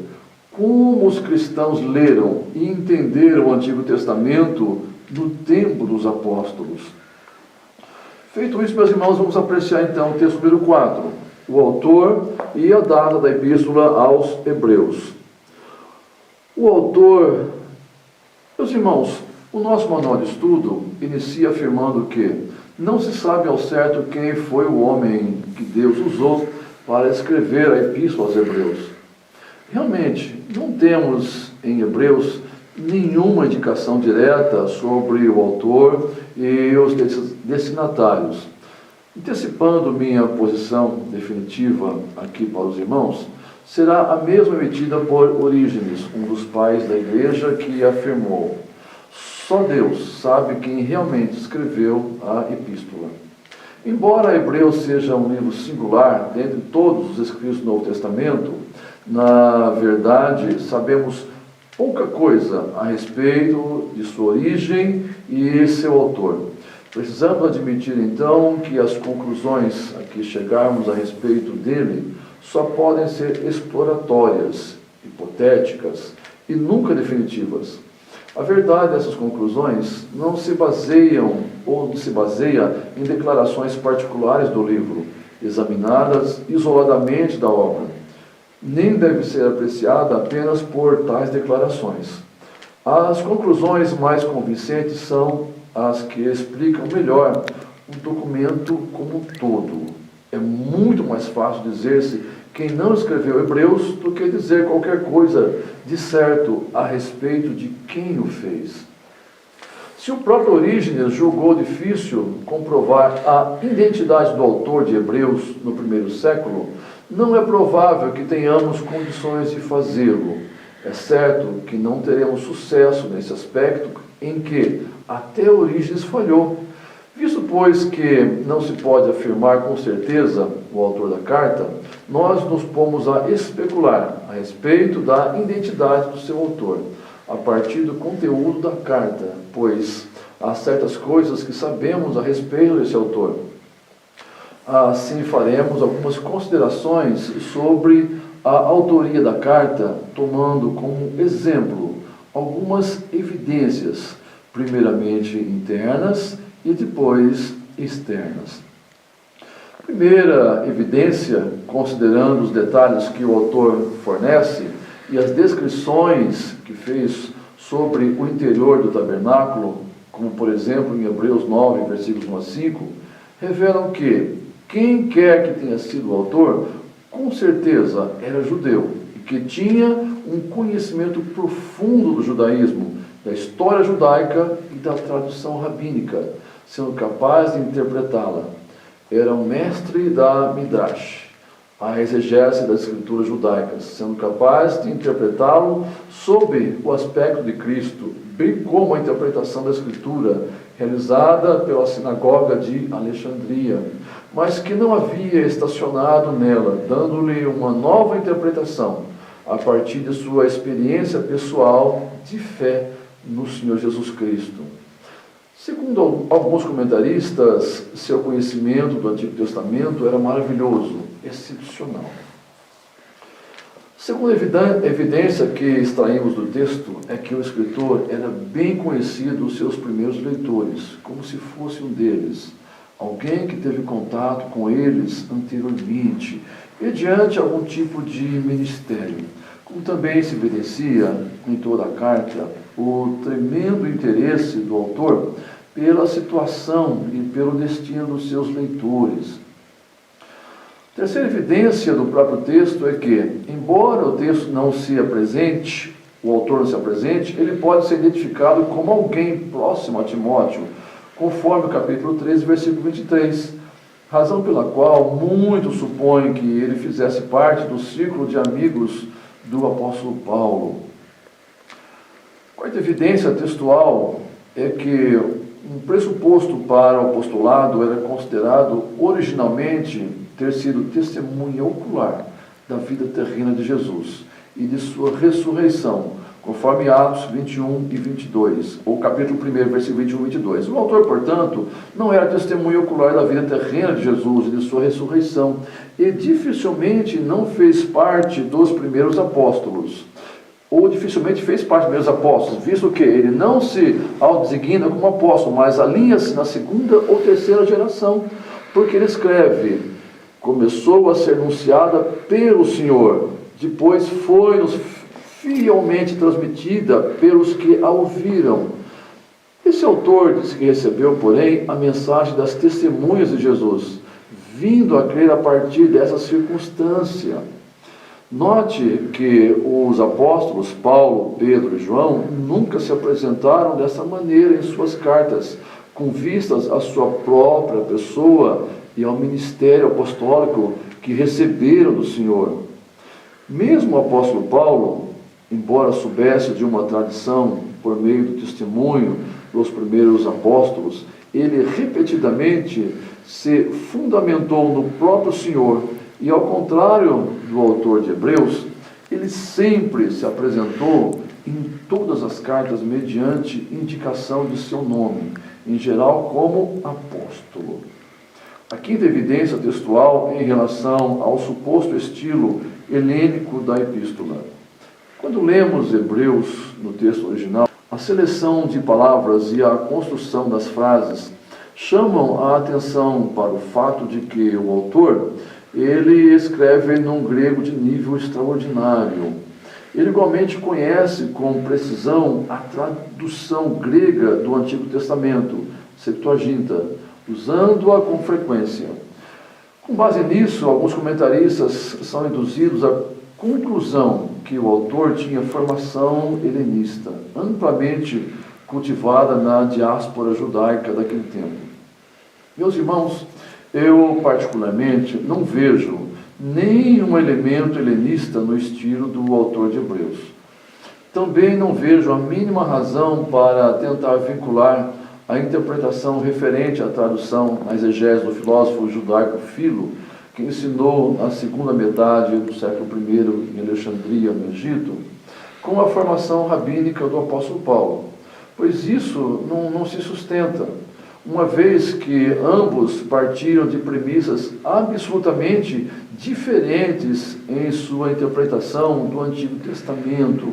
como os cristãos leram e entenderam o Antigo Testamento no tempo dos apóstolos. Feito isso, meus irmãos, vamos apreciar então o texto número 4, o autor e a data da epístola aos Hebreus. O autor, meus irmãos, o nosso manual de estudo inicia afirmando que não se sabe ao certo quem foi o homem que Deus usou para escrever a epístola aos Hebreus. Realmente, não temos em Hebreus nenhuma indicação direta sobre o autor e os destinatários. Antecipando minha posição definitiva aqui para os irmãos, será a mesma emitida por Orígenes, um dos pais da igreja, que afirmou: só Deus sabe quem realmente escreveu a epístola. Embora Hebreus seja um livro singular dentre todos os escritos do Novo Testamento, na verdade sabemos pouca coisa a respeito de sua origem e seu autor. Precisamos admitir então que as conclusões a que chegarmos a respeito dele só podem ser exploratórias, hipotéticas e nunca definitivas. A verdade dessas conclusões não se baseiam ou não se baseia em declarações particulares do livro, examinadas isoladamente da obra. Nem deve ser apreciada apenas por tais declarações. As conclusões mais convincentes são as que explicam melhor o documento como um todo. É muito mais fácil dizer-se quem não escreveu Hebreus do que dizer qualquer coisa de certo a respeito de quem o fez. Se o próprio Orígenes julgou difícil comprovar a identidade do autor de Hebreus no primeiro século, não é provável que tenhamos condições de fazê-lo. É certo que não teremos sucesso nesse aspecto em que até Orígenes falhou. Visto, pois, que não se pode afirmar com certeza o autor da carta, nós nos pomos a especular a respeito da identidade do seu autor, a partir do conteúdo da carta, pois há certas coisas que sabemos a respeito desse autor. Assim faremos algumas considerações sobre a autoria da carta, tomando como exemplo algumas evidências, primeiramente internas e depois externas. Primeira evidência, considerando os detalhes que o autor fornece e as descrições que fez sobre o interior do tabernáculo, como por exemplo em Hebreus 9, versículos 1 a 5, revelam que quem quer que tenha sido o autor, com certeza era judeu e que tinha um conhecimento profundo do judaísmo, da história judaica e da tradução rabínica, sendo capaz de interpretá-la. Era um mestre da Midrash, a exegese das escrituras judaicas, sendo capaz de interpretá-lo sob o aspecto de Cristo, bem como a interpretação da escritura realizada pela sinagoga de Alexandria, mas que não havia estacionado nela, dando-lhe uma nova interpretação a partir de sua experiência pessoal de fé no Senhor Jesus Cristo. Segundo alguns comentaristas, seu conhecimento do Antigo Testamento era maravilhoso, excepcional. Segunda evidência que extraímos do texto é que o escritor era bem conhecido dos seus primeiros leitores, como se fosse um deles, alguém que teve contato com eles anteriormente, mediante algum tipo de ministério. Como também se evidencia em toda a carta o tremendo interesse do autor pela situação e pelo destino dos seus leitores. Terceira evidência do próprio texto é que, embora o texto não se apresente, o autor não se apresente, ele pode ser identificado como alguém próximo a Timóteo, conforme o capítulo 13, versículo 23, razão pela qual muitos supõem que ele fizesse parte do círculo de amigos do apóstolo Paulo. Quarta evidência textual é que um pressuposto para o apostolado era considerado originalmente ter sido testemunha ocular da vida terrena de Jesus e de sua ressurreição, conforme Atos 21 e 22, ou capítulo 1, versículo 21 e 22. O autor, portanto, não era testemunha ocular da vida terrena de Jesus e de sua ressurreição, e dificilmente não fez parte dos primeiros apóstolos, ou dificilmente fez parte dos primeiros apóstolos, visto que ele não se autodesigna como apóstolo, mas alinha-se na segunda ou terceira geração, porque ele escreve: começou a ser anunciada pelo Senhor, depois foi-nos fielmente transmitida pelos que a ouviram. Esse autor diz que recebeu, porém, a mensagem das testemunhas de Jesus, vindo a crer a partir dessa circunstância. Note que os apóstolos Paulo, Pedro e João nunca se apresentaram dessa maneira em suas cartas, com vistas à sua própria pessoa e ao ministério apostólico que receberam do Senhor. Mesmo o apóstolo Paulo, embora soubesse de uma tradição por meio do testemunho dos primeiros apóstolos, ele repetidamente se fundamentou no próprio Senhor e, ao contrário do autor de Hebreus, ele sempre se apresentou em todas as cartas mediante indicação de seu nome, em geral como apóstolo. A quinta evidência textual em relação ao suposto estilo helênico da epístola. Quando lemos Hebreus no texto original, a seleção de palavras e a construção das frases chamam a atenção para o fato de que o autor, ele escreve num grego de nível extraordinário. Ele igualmente conhece com precisão a tradução grega do Antigo Testamento, Septuaginta, usando-a com frequência. Com base nisso, alguns comentaristas são induzidos à conclusão que o autor tinha formação helenista, amplamente cultivada na diáspora judaica daquele tempo. Meus irmãos, eu particularmente não vejo nenhum elemento helenista no estilo do autor de Hebreus. Também não vejo a mínima razão para tentar vincular a interpretação referente à tradução, à exegese do filósofo judaico Filo, que ensinou na segunda metade do século I em Alexandria, no Egito, com a formação rabínica do apóstolo Paulo, pois isso não se sustenta, uma vez que ambos partiram de premissas absolutamente diferentes em sua interpretação do Antigo Testamento.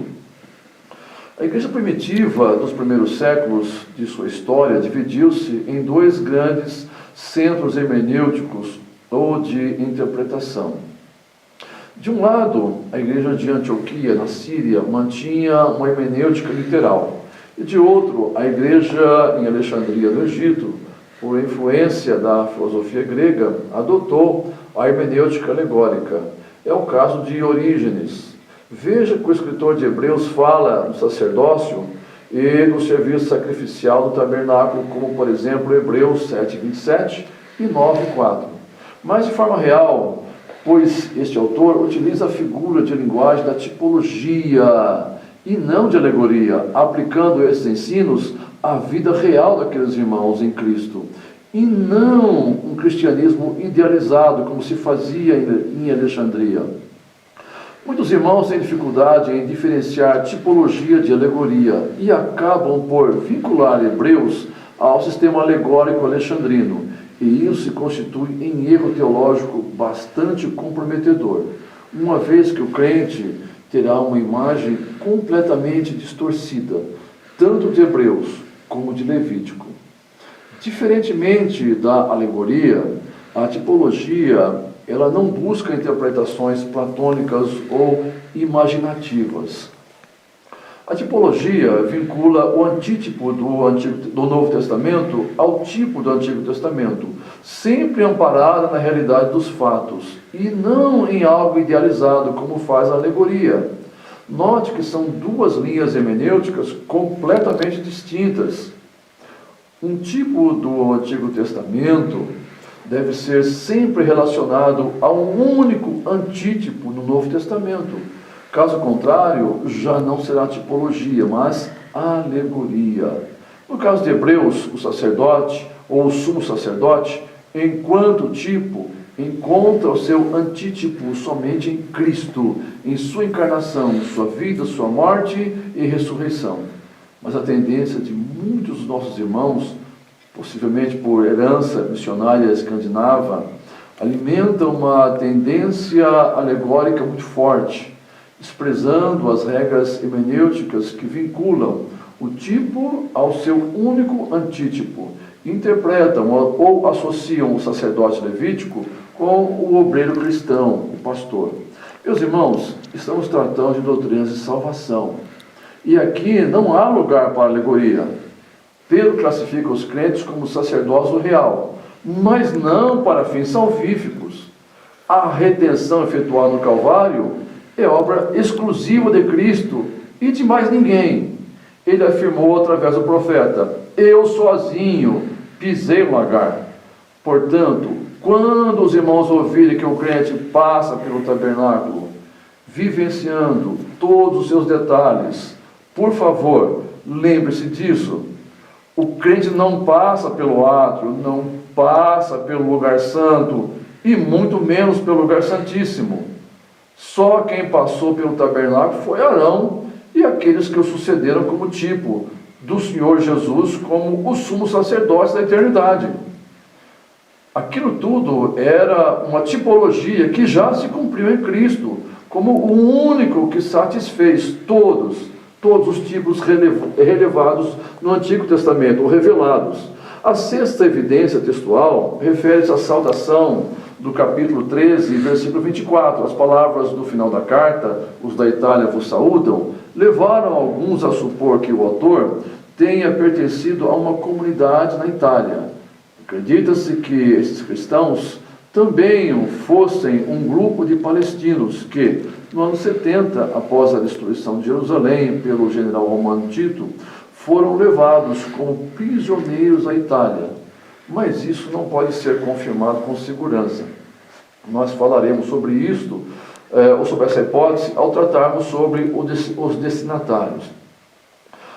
A igreja primitiva dos primeiros séculos de sua história dividiu-se em dois grandes centros hermenêuticos ou de interpretação. De um lado, a igreja de Antioquia, na Síria, mantinha uma hermenêutica literal, e de outro, a igreja em Alexandria, no Egito, por influência da filosofia grega, adotou a hermenêutica alegórica. É o caso de Orígenes. Veja que o escritor de Hebreus fala do sacerdócio e do serviço sacrificial do tabernáculo, como, por exemplo, Hebreus 7:27 e 9:4. Mas de forma real, pois este autor utiliza a figura de linguagem da tipologia e não de alegoria, aplicando esses ensinos à vida real daqueles irmãos em Cristo, e não um cristianismo idealizado, como se fazia em Alexandria. Muitos irmãos têm dificuldade em diferenciar tipologia de alegoria e acabam por vincular Hebreus ao sistema alegórico alexandrino, e isso se constitui em erro teológico bastante comprometedor, uma vez que o crente terá uma imagem completamente distorcida, tanto de Hebreus como de Levítico. Diferentemente da alegoria, a tipologia, ela não busca interpretações platônicas ou imaginativas. A tipologia vincula o antítipo do Novo Testamento ao tipo do Antigo Testamento, sempre amparada na realidade dos fatos, e não em algo idealizado, como faz a alegoria. Note que são duas linhas hermenêuticas completamente distintas. Um tipo do Antigo Testamento deve ser sempre relacionado a um único antítipo no Novo Testamento. Caso contrário, já não será tipologia, mas alegoria. No caso de Hebreus, o sacerdote, ou o sumo sacerdote, enquanto tipo, encontra o seu antítipo somente em Cristo, em sua encarnação, sua vida, sua morte e ressurreição. Mas a tendência de muitos dos nossos irmãos, possivelmente por herança missionária escandinava, alimenta uma tendência alegórica muito forte, desprezando as regras hermenêuticas que vinculam o tipo ao seu único antítipo, interpretam ou associam o sacerdote levítico com o obreiro cristão, o pastor. Meus irmãos, estamos tratando de doutrinas de salvação, e aqui não há lugar para alegoria. Pedro classifica os crentes como sacerdócio real, mas não para fins salvíficos. A redenção efetuada no Calvário é obra exclusiva de Cristo e de mais ninguém. Ele afirmou através do profeta: eu sozinho pisei o lagar. Portanto, quando os irmãos ouvirem que o crente passa pelo tabernáculo, vivenciando todos os seus detalhes, por favor, lembre-se disso. O crente não passa pelo átrio, não passa pelo lugar santo e muito menos pelo lugar santíssimo. Só quem passou pelo tabernáculo foi Arão e aqueles que o sucederam como tipo do Senhor Jesus, como o sumo sacerdote da eternidade. Aquilo tudo era uma tipologia que já se cumpriu em Cristo, como o único que satisfez todos os tipos relevados no Antigo Testamento, ou revelados. A sexta evidência textual refere-se à saudação do capítulo 13, versículo 24. As palavras do final da carta, os da Itália vos saúdam, levaram alguns a supor que o autor tenha pertencido a uma comunidade na Itália. Acredita-se que esses cristãos também fossem um grupo de palestinos que, no ano 70, após a destruição de Jerusalém pelo general romano Tito, foram levados como prisioneiros à Itália. Mas isso não pode ser confirmado com segurança. Nós falaremos sobre isto, ou sobre essa hipótese, ao tratarmos sobre os destinatários.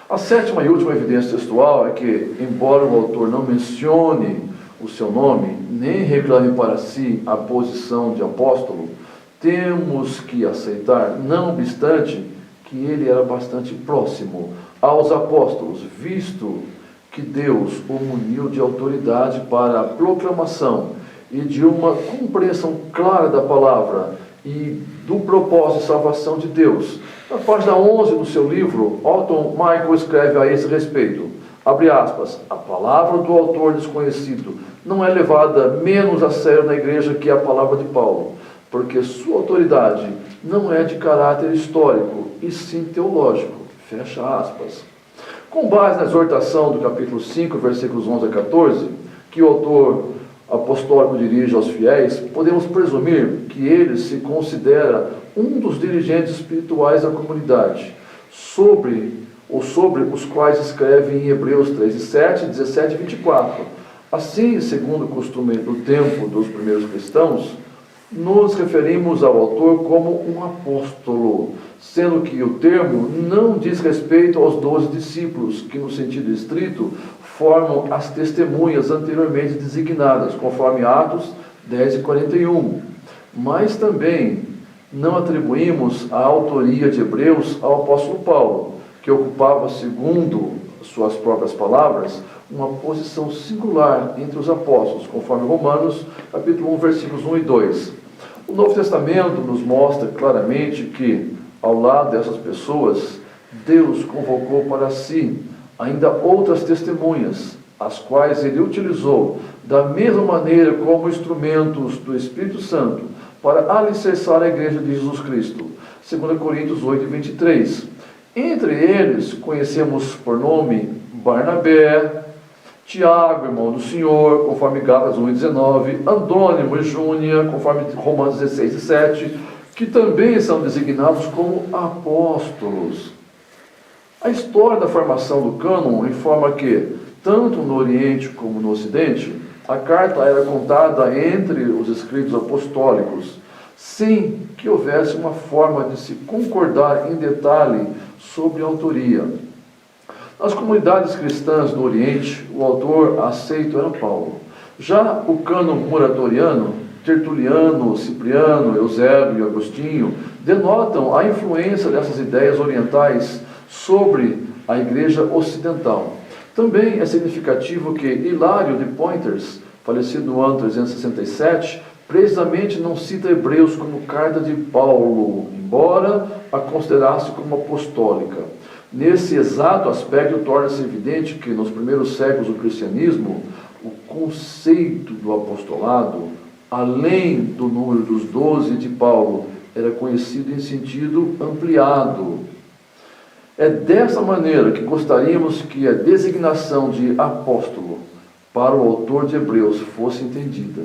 A sétima e última evidência textual é que, embora o autor não mencione o seu nome, nem reclame para si a posição de apóstolo, temos que aceitar, não obstante, que ele era bastante próximo aos apóstolos, visto que Deus o muniu de autoridade para a proclamação e de uma compreensão clara da palavra e do propósito de salvação de Deus. Na página 11 do seu livro, Otton Michael escreve a esse respeito, abre aspas, a palavra do autor desconhecido não é levada menos a sério na igreja que a palavra de Paulo, porque sua autoridade não é de caráter histórico, e sim teológico, fecha aspas. Com base na exortação do capítulo 5, versículos 11 a 14, que o autor apostólico dirige aos fiéis, podemos presumir que ele se considera um dos dirigentes espirituais da comunidade, sobre os quais escreve em Hebreus 3:7, 17 e 24. Assim, segundo o costume do tempo dos primeiros cristãos, nos referimos ao autor como um apóstolo, sendo que o termo não diz respeito aos 12 discípulos, que no sentido estrito formam as testemunhas anteriormente designadas, conforme Atos 10 e 41. Mas também não atribuímos a autoria de Hebreus ao apóstolo Paulo, que ocupava, segundo suas próprias palavras, uma posição singular entre os apóstolos, conforme Romanos, capítulo 1, versículos 1 e 2. O Novo Testamento nos mostra claramente que, ao lado dessas pessoas, Deus convocou para si ainda outras testemunhas, as quais ele utilizou da mesma maneira como instrumentos do Espírito Santo para alicerçar a igreja de Jesus Cristo. 2 Coríntios 8 e 23. Entre eles, conhecemos por nome Barnabé, Tiago, irmão do Senhor, conforme Gálatas 1 e 19, Andrônimo e Júnia, conforme Romanos 16 e 7, que também são designados como apóstolos. A história da formação do cânon informa que, tanto no Oriente como no Ocidente, a carta era contada entre os escritos apostólicos, sem que houvesse uma forma de se concordar em detalhe sobre a autoria. Nas comunidades cristãs do Oriente, o autor aceito era Paulo. Já o cânon muratoriano, Tertuliano, Cipriano, Eusébio e Agostinho, denotam a influência dessas ideias orientais sobre a igreja ocidental. Também é significativo que Hilário de Poitiers, falecido no ano 367, precisamente não cita Hebreus como carta de Paulo, embora a considerasse como apostólica. Nesse exato aspecto, torna-se evidente que, nos primeiros séculos do cristianismo, o conceito do apostolado, além do número dos 12 de Paulo, era conhecido em sentido ampliado. É dessa maneira que gostaríamos que a designação de apóstolo para o autor de Hebreus fosse entendida.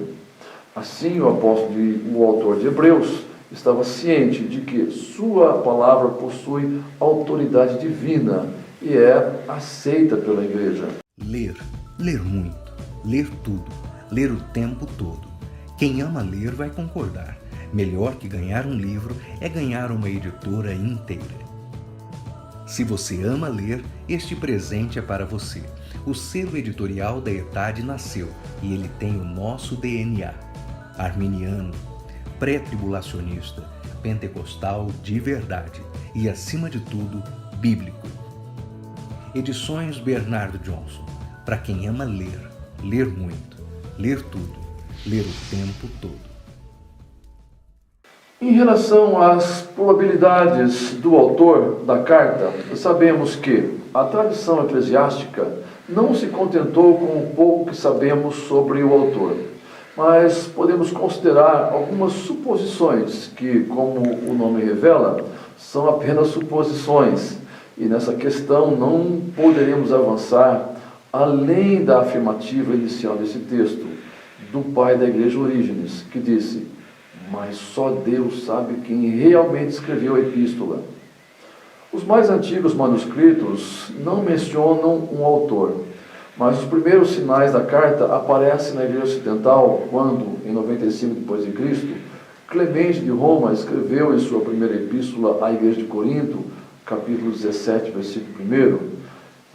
Assim, o autor de Hebreus estava ciente de que sua palavra possui autoridade divina e é aceita pela igreja. Ler muito, ler tudo, ler o tempo todo. Quem ama ler vai concordar. Melhor que ganhar um livro é ganhar uma editora inteira. Se você ama ler, este presente é para você. O selo editorial da ETAD nasceu e ele tem o nosso DNA. Arminiano, pré-tribulacionista, pentecostal de verdade e, acima de tudo, bíblico. Edições Bernardo Johnson. Para quem ama ler, ler muito, ler tudo, ler o tempo todo. Em relação às probabilidades do autor da carta, sabemos que a tradição eclesiástica não se contentou com o pouco que sabemos sobre o autor, mas podemos considerar algumas suposições que, como o nome revela, são apenas suposições, e nessa questão não poderemos avançar além da afirmativa inicial desse texto, do pai da igreja Orígenes, que disse: mas só Deus sabe quem realmente escreveu a epístola. Os mais antigos manuscritos não mencionam um autor, mas os primeiros sinais da carta aparecem na igreja ocidental quando, em 95 d.C., Clemente de Roma escreveu em sua primeira epístola à igreja de Corinto, capítulo 17,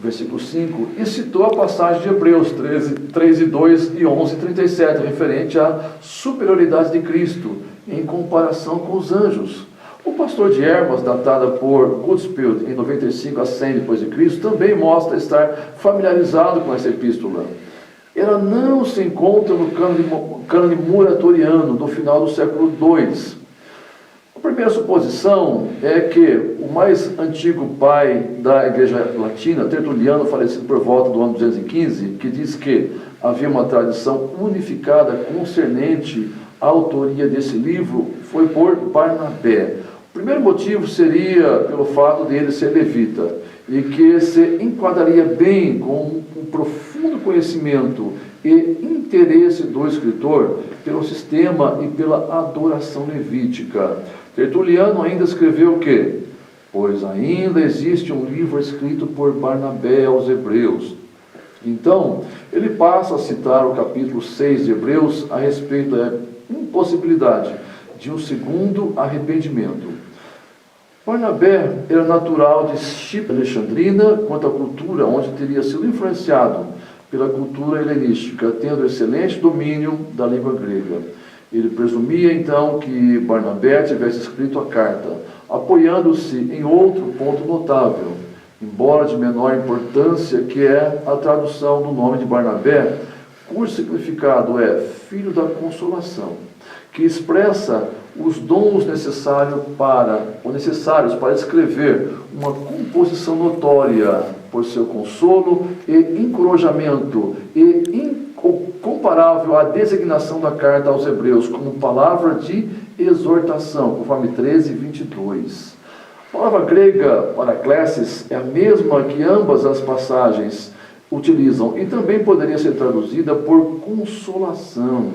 versículo 5, e citou a passagem de Hebreus 3:2 e 11:37, referente à superioridade de Cristo em comparação com os anjos. O pastor de Hermas, datada por Goodspeed em 95 a 100 d.C., também mostra estar familiarizado com essa epístola. Ela não se encontra no cânone muratoriano do final do século II. A primeira suposição é que o mais antigo pai da Igreja Latina, Tertuliano, falecido por volta do ano 215, que diz que havia uma tradição unificada concernente à autoria desse livro, foi por Barnabé. O primeiro motivo seria pelo fato de ele ser levita, e que se enquadraria bem com um profundo conhecimento e interesse do escritor pelo sistema e pela adoração levítica. Tertuliano ainda escreveu que, pois ainda existe um livro escrito por Barnabé aos Hebreus. Então, ele passa a citar o capítulo 6 de Hebreus a respeito da impossibilidade de um segundo arrependimento. Barnabé era natural de Chipre, Alexandrina, quanto à cultura, onde teria sido influenciado pela cultura helenística, tendo excelente domínio da língua grega. Ele presumia, então, que Barnabé tivesse escrito a carta, apoiando-se em outro ponto notável, embora de menor importância, que é a tradução do nome de Barnabé, cujo significado é filho da consolação, que expressa os dons necessários para escrever uma composição notória por seu consolo e encorajamento e comparável à designação da carta aos Hebreus como palavra de exortação, conforme 13:22. A palavra grega paraklesis é a mesma que ambas as passagens utilizam e também poderia ser traduzida por consolação.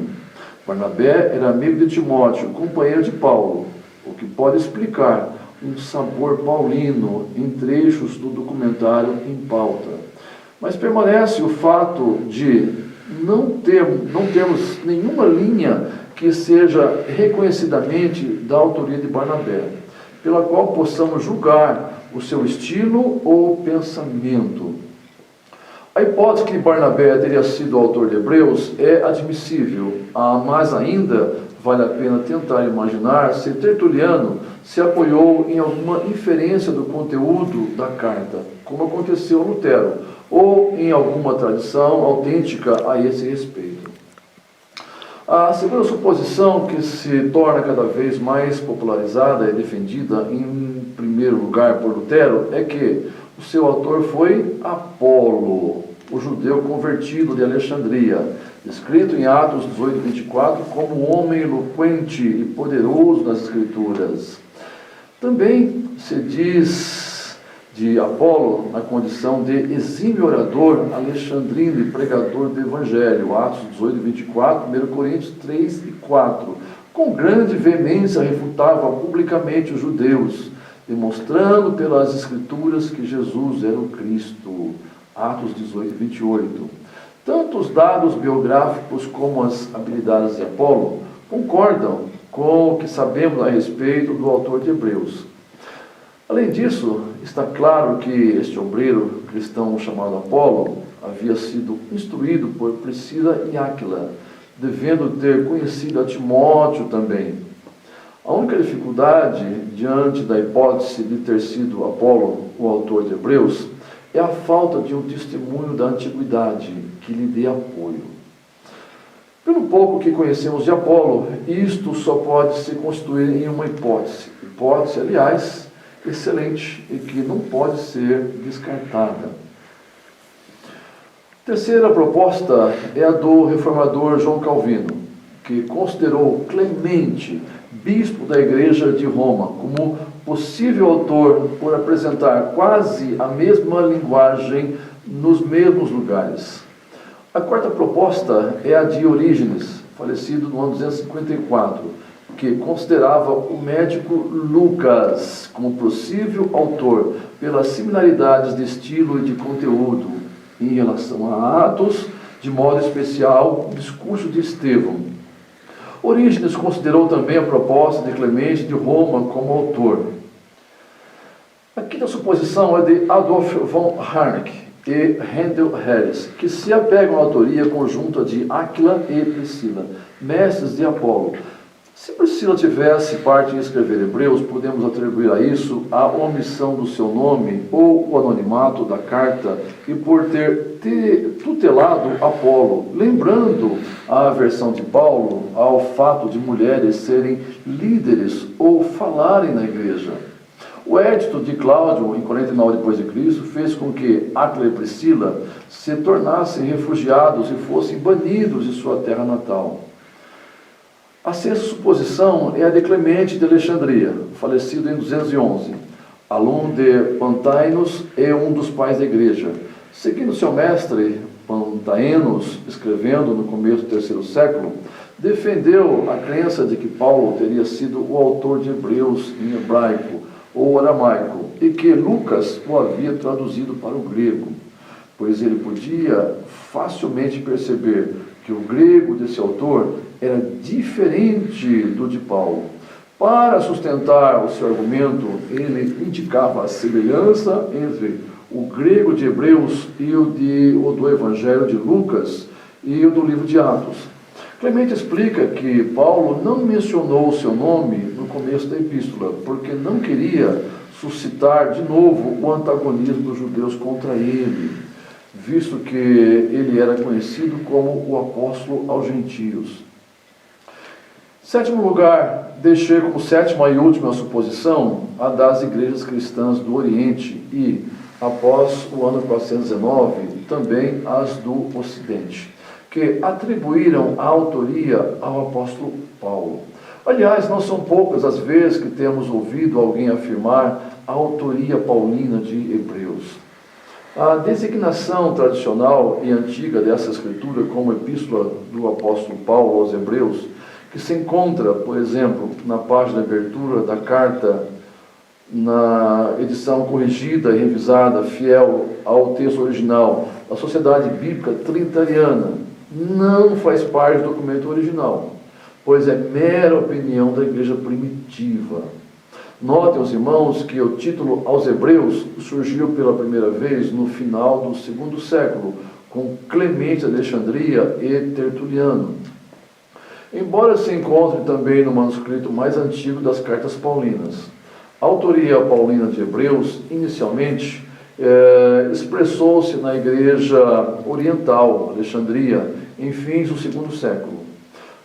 Barnabé era amigo de Timóteo, companheiro de Paulo, o que pode explicar um sabor paulino em trechos do documentário em pauta. Mas permanece o fato de não termos nenhuma linha que seja reconhecidamente da autoria de Barnabé, pela qual possamos julgar o seu estilo ou pensamento. A hipótese que Barnabé teria sido o autor de Hebreus é admissível, mas ainda vale a pena tentar imaginar se Tertuliano se apoiou em alguma inferência do conteúdo da carta, como aconteceu a Lutero, ou em alguma tradição autêntica a esse respeito. A segunda suposição, que se torna cada vez mais popularizada e defendida em primeiro lugar por Lutero, é que o seu autor foi Apolo, o judeu convertido de Alexandria, descrito em Atos 18:24 como homem eloquente e poderoso nas Escrituras. Também se diz de Apolo na condição de exímio orador alexandrino e pregador do Evangelho, Atos 18:24, 1 Coríntios 3:4, Com grande veemência refutava publicamente os judeus, demonstrando pelas Escrituras que Jesus era o Cristo. Atos 18 e 28. Tanto os dados biográficos como as habilidades de Apolo concordam com o que sabemos a respeito do autor de Hebreus. Além disso, está claro que este obreiro cristão chamado Apolo havia sido instruído por Priscila e Áquila, devendo ter conhecido a Timóteo também. A única dificuldade diante da hipótese de ter sido Apolo o autor de Hebreus é a falta de um testemunho da antiguidade que lhe dê apoio. Pelo pouco que conhecemos de Apolo, isto só pode se constituir em uma hipótese. Hipótese, aliás, excelente e que não pode ser descartada. Terceira proposta é a do reformador João Calvino, que considerou Clemente, bispo da Igreja de Roma, como possível autor por apresentar quase a mesma linguagem nos mesmos lugares. A quarta proposta é a de Orígenes, falecido no ano 254, que considerava o médico Lucas como possível autor pelas similaridades de estilo e de conteúdo em relação a Atos, de modo especial o discurso de Estevão. Orígenes considerou também a proposta de Clemente de Roma como autor. A quinta suposição é de Adolf von Harnack e Handel Harris, que se apegam à autoria conjunta de Áquila e Priscila, mestres de Apolo. Se Priscila tivesse parte em escrever Hebreus, podemos atribuir a isso a omissão do seu nome ou o anonimato da carta e por ter tutelado Apolo, lembrando a aversão de Paulo ao fato de mulheres serem líderes ou falarem na igreja. O edito de Cláudio, em 49 d.C., fez com que Áquila e Priscila se tornassem refugiados e fossem banidos de sua terra natal. A sexta suposição é a de Clemente de Alexandria, falecido em 211, aluno de Pantaenos e um dos pais da igreja. Seguindo seu mestre, Pantaenos, escrevendo no começo do terceiro século, defendeu a crença de que Paulo teria sido o autor de Hebreus em hebraico ou aramaico e que Lucas o havia traduzido para o grego, pois ele podia facilmente perceber que o grego desse autor era diferente do de Paulo. Para sustentar o seu argumento, ele indicava a semelhança entre o grego de Hebreus e o do Evangelho de Lucas e o do livro de Atos. Clemente explica que Paulo não mencionou o seu nome no começo da epístola, porque não queria suscitar de novo o antagonismo dos judeus contra ele, visto que ele era conhecido como o apóstolo aos gentios. Sétimo lugar, deixei como sétima e última suposição a das igrejas cristãs do Oriente e, após o ano 419, também as do Ocidente, que atribuíram a autoria ao apóstolo Paulo. Aliás, não são poucas as vezes que temos ouvido alguém afirmar a autoria paulina de Hebreus. A designação tradicional e antiga dessa escritura como epístola do apóstolo Paulo aos Hebreus, que se encontra, por exemplo, na página de abertura da carta, na edição corrigida e revisada, fiel ao texto original, da Sociedade Bíblica Trinitariana, não faz parte do documento original, pois é mera opinião da igreja primitiva. Notem, os irmãos, que o título aos Hebreus surgiu pela primeira vez no final do segundo século, com Clemente de Alexandria e Tertuliano, embora se encontre também no manuscrito mais antigo das cartas paulinas. A autoria paulina de Hebreus, inicialmente, expressou-se na igreja oriental, Alexandria, em fins do segundo século.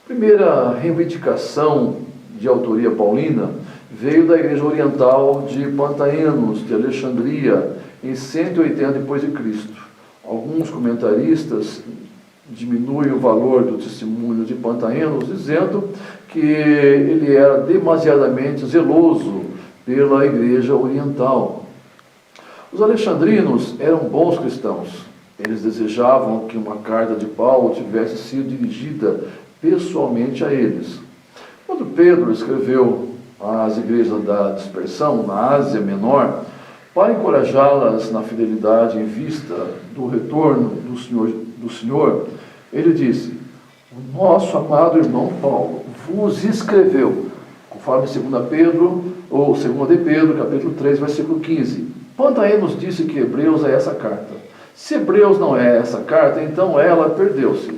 A primeira reivindicação de autoria paulina veio da igreja oriental de Pantaenos, de Alexandria, em 180 d.C. Alguns comentaristas diminuem o valor do testemunho de Pantaenos, dizendo que ele era demasiadamente zeloso pela igreja oriental. Os alexandrinos eram bons cristãos. Eles desejavam que uma carta de Paulo tivesse sido dirigida pessoalmente a eles. Quando Pedro escreveu às igrejas da dispersão, na Ásia Menor, para encorajá-las na fidelidade em vista do retorno do Senhor, ele disse: o nosso amado irmão Paulo vos escreveu, conforme 2 Pedro, ou 2 de Pedro, capítulo 3, versículo 15. Quanto a ele nos disse que Hebreus é essa carta. Se Hebreus não é essa carta, então ela perdeu-se.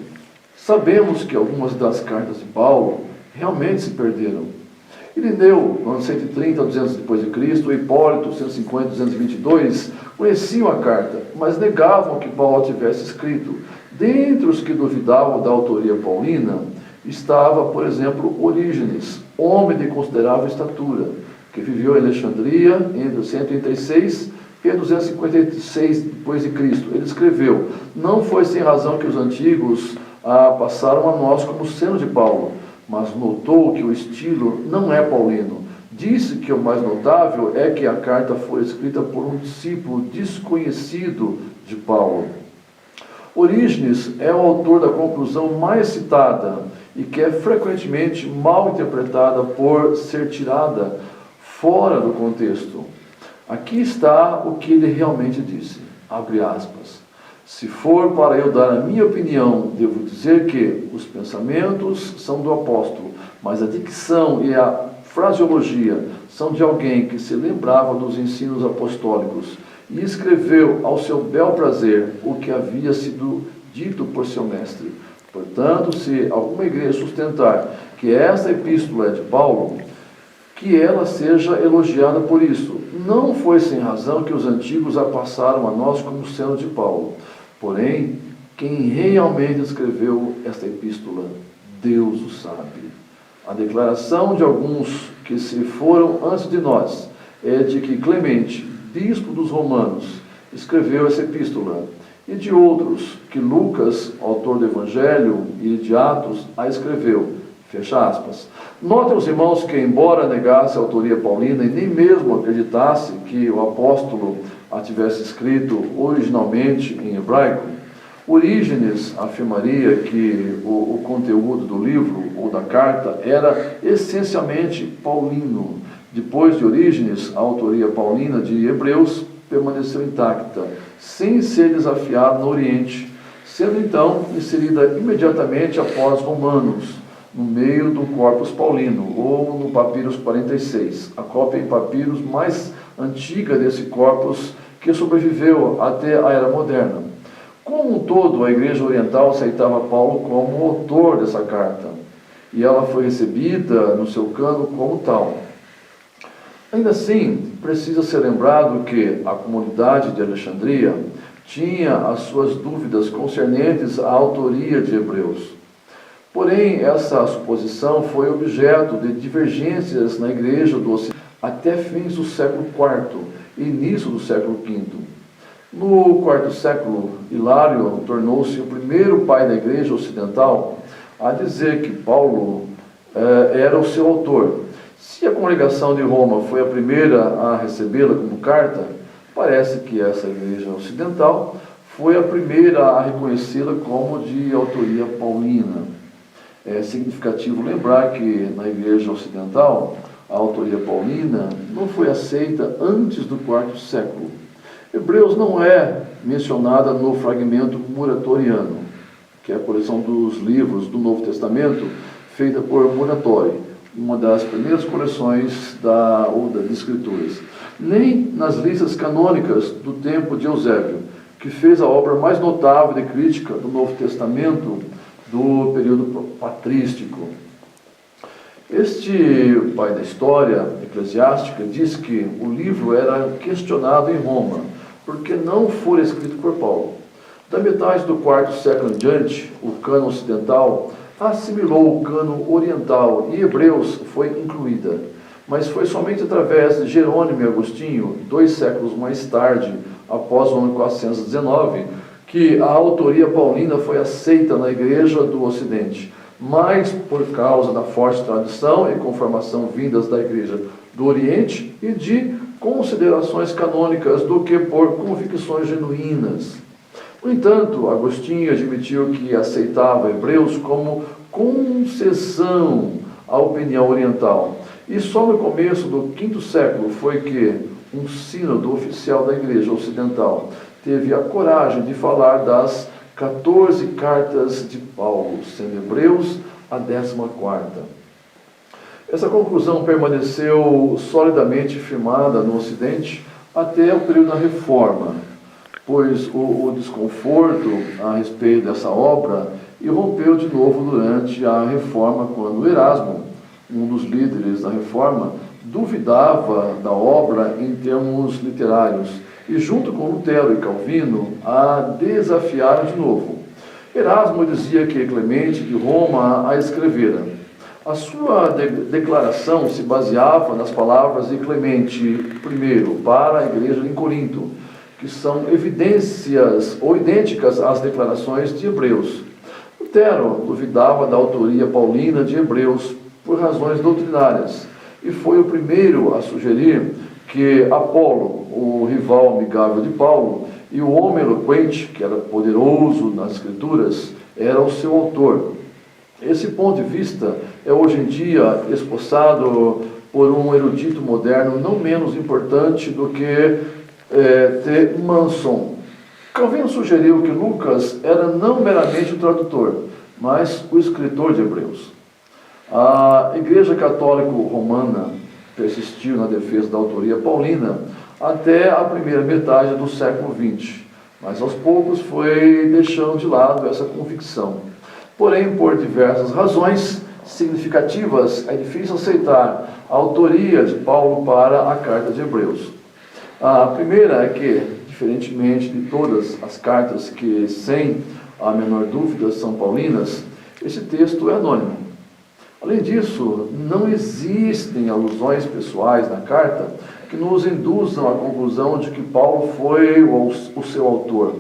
Sabemos que algumas das cartas de Paulo realmente se perderam. Irineu, no ano 130 a 200 depois de Cristo, Hipólito, 150 a 222, conheciam a carta, mas negavam que Paulo tivesse escrito. Dentre os que duvidavam da autoria paulina, estava, por exemplo, Orígenes, homem de considerável estatura, que viveu em Alexandria entre 136 e 256 depois de Cristo. Ele escreveu: não foi sem razão que os antigos passaram a nós como sendo de Paulo, mas notou que o estilo não é paulino. Disse que o mais notável é que a carta foi escrita por um discípulo desconhecido de Paulo. Orígenes é o autor da conclusão mais citada e que é frequentemente mal interpretada por ser tirada fora do contexto. Aqui está o que ele realmente disse, abre aspas: se for para eu dar a minha opinião, devo dizer que os pensamentos são do apóstolo, mas a dicção e a fraseologia são de alguém que se lembrava dos ensinos apostólicos e escreveu ao seu bel prazer o que havia sido dito por seu mestre. Portanto, se alguma igreja sustentar que esta epístola é de Paulo, que ela seja elogiada por isso. Não foi sem razão que os antigos a passaram a nós como sendo de Paulo. Porém, quem realmente escreveu esta epístola, Deus o sabe. A declaração de alguns que se foram antes de nós é de que Clemente, bispo dos romanos, escreveu essa epístola, e de outros que Lucas, autor do Evangelho e de Atos, a escreveu. Fecha aspas. Notem os irmãos que, embora negasse a autoria paulina e nem mesmo acreditasse que o apóstolo a tivesse escrito originalmente em hebraico, Orígenes afirmaria que o conteúdo do livro ou da carta era essencialmente paulino. Depois de Orígenes, a autoria paulina de Hebreus permaneceu intacta, sem ser desafiada no Oriente, sendo então inserida imediatamente após Romanos, no meio do Corpus Paulino, ou no Papyrus 46, a cópia em papiros mais antiga desse corpus que sobreviveu até a Era Moderna. Como um todo, a Igreja Oriental aceitava Paulo como autor dessa carta, e ela foi recebida no seu cano como tal. Ainda assim, precisa ser lembrado que a comunidade de Alexandria tinha as suas dúvidas concernentes à autoria de Hebreus. Porém, essa suposição foi objeto de divergências na Igreja do Ocidente até fins do século IV e início do século V. No quarto século, Hilário tornou-se o primeiro pai da Igreja Ocidental a dizer que Paulo era o seu autor. Se a congregação de Roma foi a primeira a recebê-la como carta, parece que essa Igreja Ocidental foi a primeira a reconhecê-la como de autoria paulina. É significativo lembrar que na Igreja Ocidental a autoria paulina não foi aceita antes do quarto século. Hebreus não é mencionada no fragmento muratoriano, que é a coleção dos livros do Novo Testamento feita por Muratori, uma das primeiras coleções das Escrituras, nem nas listas canônicas do tempo de Eusébio, que fez a obra mais notável de crítica do Novo Testamento do período patrístico. Este pai da história eclesiástica diz que o livro era questionado em Roma, porque não fora escrito por Paulo. Da metade do quarto século em diante, o cano ocidental assimilou o cano oriental e Hebreus foi incluída, mas foi somente através de Jerônimo e Agostinho, 2 séculos mais tarde, após o ano 419, que a autoria paulina foi aceita na Igreja do Ocidente, mais por causa da forte tradição e conformação vindas da Igreja do Oriente e de considerações canônicas do que por convicções genuínas. No entanto, Agostinho admitiu que aceitava Hebreus como concessão a opinião oriental. E só no começo do V século foi que um sínodo oficial da Igreja Ocidental teve a coragem de falar das 14 cartas de Paulo, sendo Hebreus a 14ª. Essa conclusão permaneceu solidamente firmada no Ocidente até o período da Reforma, pois o desconforto a respeito dessa obra irrompeu de novo durante a Reforma, quando Erasmo, um dos líderes da Reforma, duvidava da obra em termos literários e, junto com Lutero e Calvino, a desafiaram de novo. Erasmo dizia que Clemente de Roma a escrevera. A sua declaração se baseava nas palavras de Clemente I para a igreja em Corinto, que são evidências ou idênticas às declarações de Hebreus. Lutero duvidava da autoria paulina de Hebreus por razões doutrinárias e foi o primeiro a sugerir que Apolo, o rival amigável de Paulo, e o homem eloquente, que era poderoso nas Escrituras, era o seu autor. Esse ponto de vista é hoje em dia esboçado por um erudito moderno não menos importante do que T. Manson. Calvino sugeriu que Lucas era não meramente o tradutor, mas o escritor de Hebreus. A Igreja Católica Romana persistiu na defesa da autoria paulina até a primeira metade do século XX, mas aos poucos foi deixando de lado essa convicção. Porém, por diversas razões significativas, é difícil aceitar a autoria de Paulo para a carta de Hebreus. A primeira é que, diferentemente de todas as cartas que, sem a menor dúvida, são paulinas, esse texto é anônimo. Além disso, não existem alusões pessoais na carta que nos induzam à conclusão de que Paulo foi o seu autor.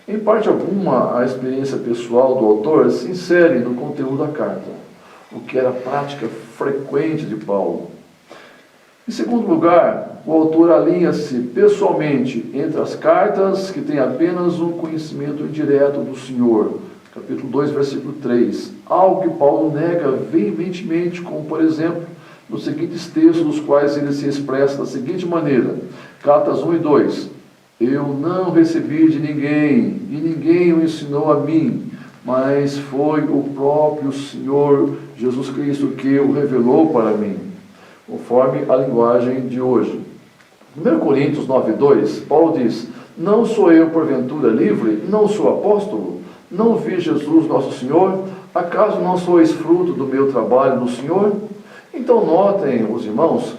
Em parte alguma, a experiência pessoal do autor se insere no conteúdo da carta, o que era prática frequente de Paulo. Em segundo lugar, o autor alinha-se pessoalmente entre as cartas que têm apenas um conhecimento indireto do Senhor, capítulo 2, versículo 3, algo que Paulo nega veementemente, como por exemplo, nos seguintes textos, nos quais ele se expressa da seguinte maneira, Gálatas 1 e 2, eu não recebi de ninguém, e ninguém o ensinou a mim, mas foi o próprio Senhor Jesus Cristo que o revelou para mim, conforme a linguagem de hoje. 1 Coríntios 9, 2, Paulo diz, não sou eu porventura livre, não sou apóstolo, não vi Jesus nosso Senhor, acaso não sois fruto do meu trabalho no Senhor? Então notem, os irmãos,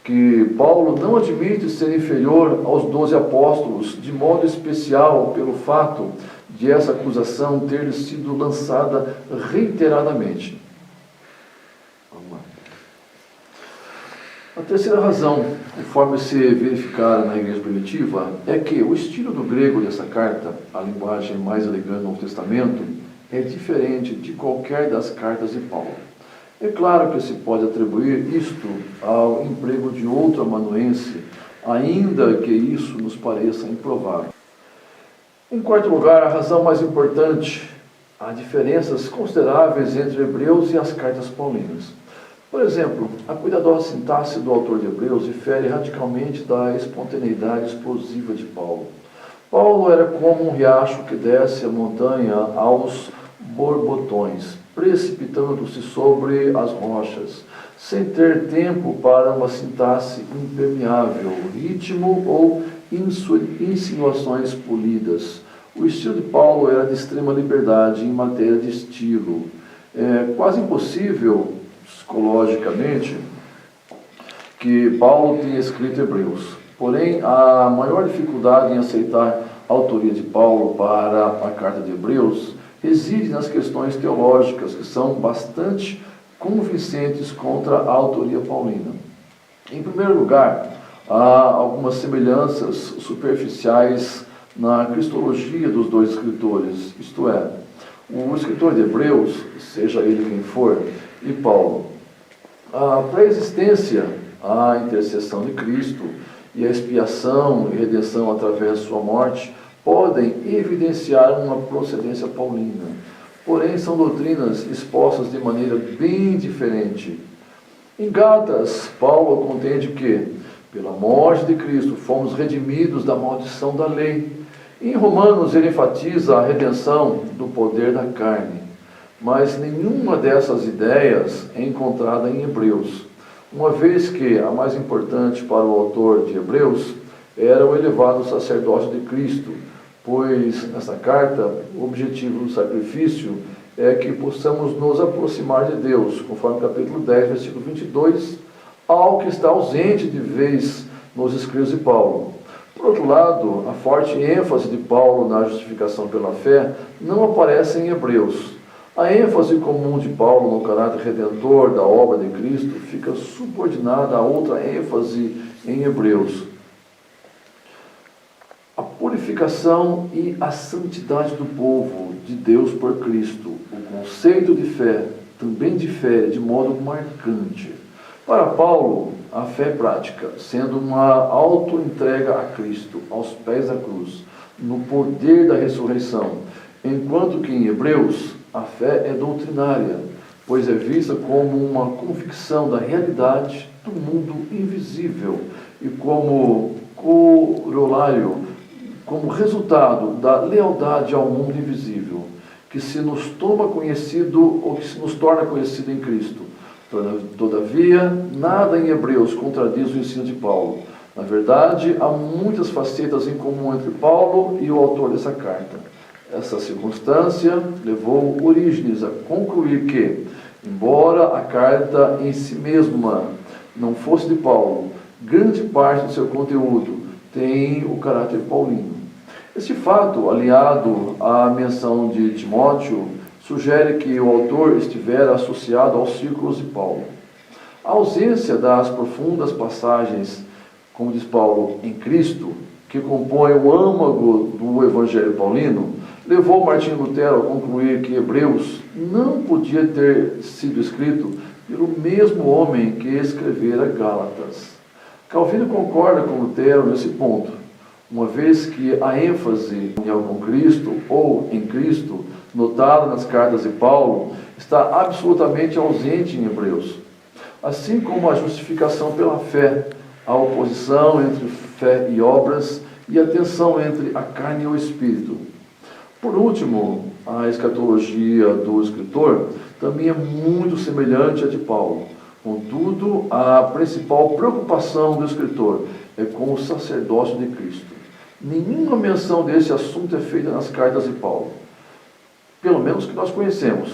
que Paulo não admite ser inferior aos 12 apóstolos, de modo especial pelo fato de essa acusação ter sido lançada reiteradamente. Vamos lá. A terceira razão, conforme se verificar na igreja primitiva, é que o estilo do grego dessa carta, a linguagem mais elegante do Novo Testamento, é diferente de qualquer das cartas de Paulo. É claro que se pode atribuir isto ao emprego de outro amanuense, ainda que isso nos pareça improvável. Em quarto lugar, a razão mais importante, há diferenças consideráveis entre Hebreus e as cartas paulinas. Por exemplo, a cuidadosa sintaxe do autor de Hebreus difere radicalmente da espontaneidade explosiva de Paulo. Paulo era como um riacho que desce a montanha aos borbotões, precipitando-se sobre as rochas, sem ter tempo para uma sintaxe impermeável, ritmo ou insinuações polidas. O estilo de Paulo era de extrema liberdade em matéria de estilo. É quase impossível, psicologicamente, que Paulo tenha escrito Hebreus. Porém, a maior dificuldade em aceitar a autoria de Paulo para a carta de Hebreus reside nas questões teológicas, que são bastante convincentes contra a autoria paulina. Em primeiro lugar, há algumas semelhanças superficiais na cristologia dos dois escritores, isto é, o escritor de Hebreus, seja ele quem for, e Paulo. A pré-existência, a intercessão de Cristo e a expiação e redenção através de sua morte podem evidenciar uma procedência paulina. Porém, são doutrinas expostas de maneira bem diferente Em Gálatas, Paulo contende que, pela morte de Cristo, fomos redimidos da maldição da lei. Em Romanos, ele enfatiza a redenção do poder da carne. Mas nenhuma dessas ideias é encontrada em Hebreus, uma vez que a mais importante para o autor de Hebreus era o elevado sacerdócio de Cristo, pois nessa carta o objetivo do sacrifício é que possamos nos aproximar de Deus, conforme capítulo 10, versículo 22, algo que está ausente de vez nos escritos de Paulo. Por outro lado, a forte ênfase de Paulo na justificação pela fé não aparece em Hebreus. A ênfase comum de Paulo no caráter redentor da obra de Cristo fica subordinada a outra ênfase em Hebreus. A purificação e a santidade do povo de Deus por Cristo. O conceito de fé também difere de modo marcante. Para Paulo, a fé é prática, sendo uma auto-entrega a Cristo, aos pés da cruz, no poder da ressurreição, enquanto que em Hebreus, a fé é doutrinária, pois é vista como uma convicção da realidade do mundo invisível e como corolário, como resultado da lealdade ao mundo invisível, que se nos torna conhecido ou que se nos torna conhecido em Cristo. Todavia, nada em Hebreus contradiz o ensino de Paulo. Na verdade, há muitas facetas em comum entre Paulo e o autor dessa carta. Essa circunstância levou Orígenes a concluir que, embora a carta em si mesma não fosse de Paulo, grande parte do seu conteúdo tem o caráter paulino. Este fato, aliado à menção de Timóteo, sugere que o autor estivera associado aos círculos de Paulo. A ausência das profundas passagens, como diz Paulo, em Cristo, que compõem o âmago do Evangelho paulino, levou Martinho Lutero a concluir que Hebreus não podia ter sido escrito pelo mesmo homem que escrevera Gálatas. Calvino concorda com Lutero nesse ponto, uma vez que a ênfase em algum Cristo ou em Cristo, notada nas cartas de Paulo, está absolutamente ausente em Hebreus. Assim como a justificação pela fé, a oposição entre fé e obras e a tensão entre a carne e o espírito. Por último, a escatologia do escritor também é muito semelhante à de Paulo. Contudo, a principal preocupação do escritor é com o sacerdócio de Cristo. Nenhuma menção desse assunto é feita nas cartas de Paulo, pelo menos que nós conhecemos.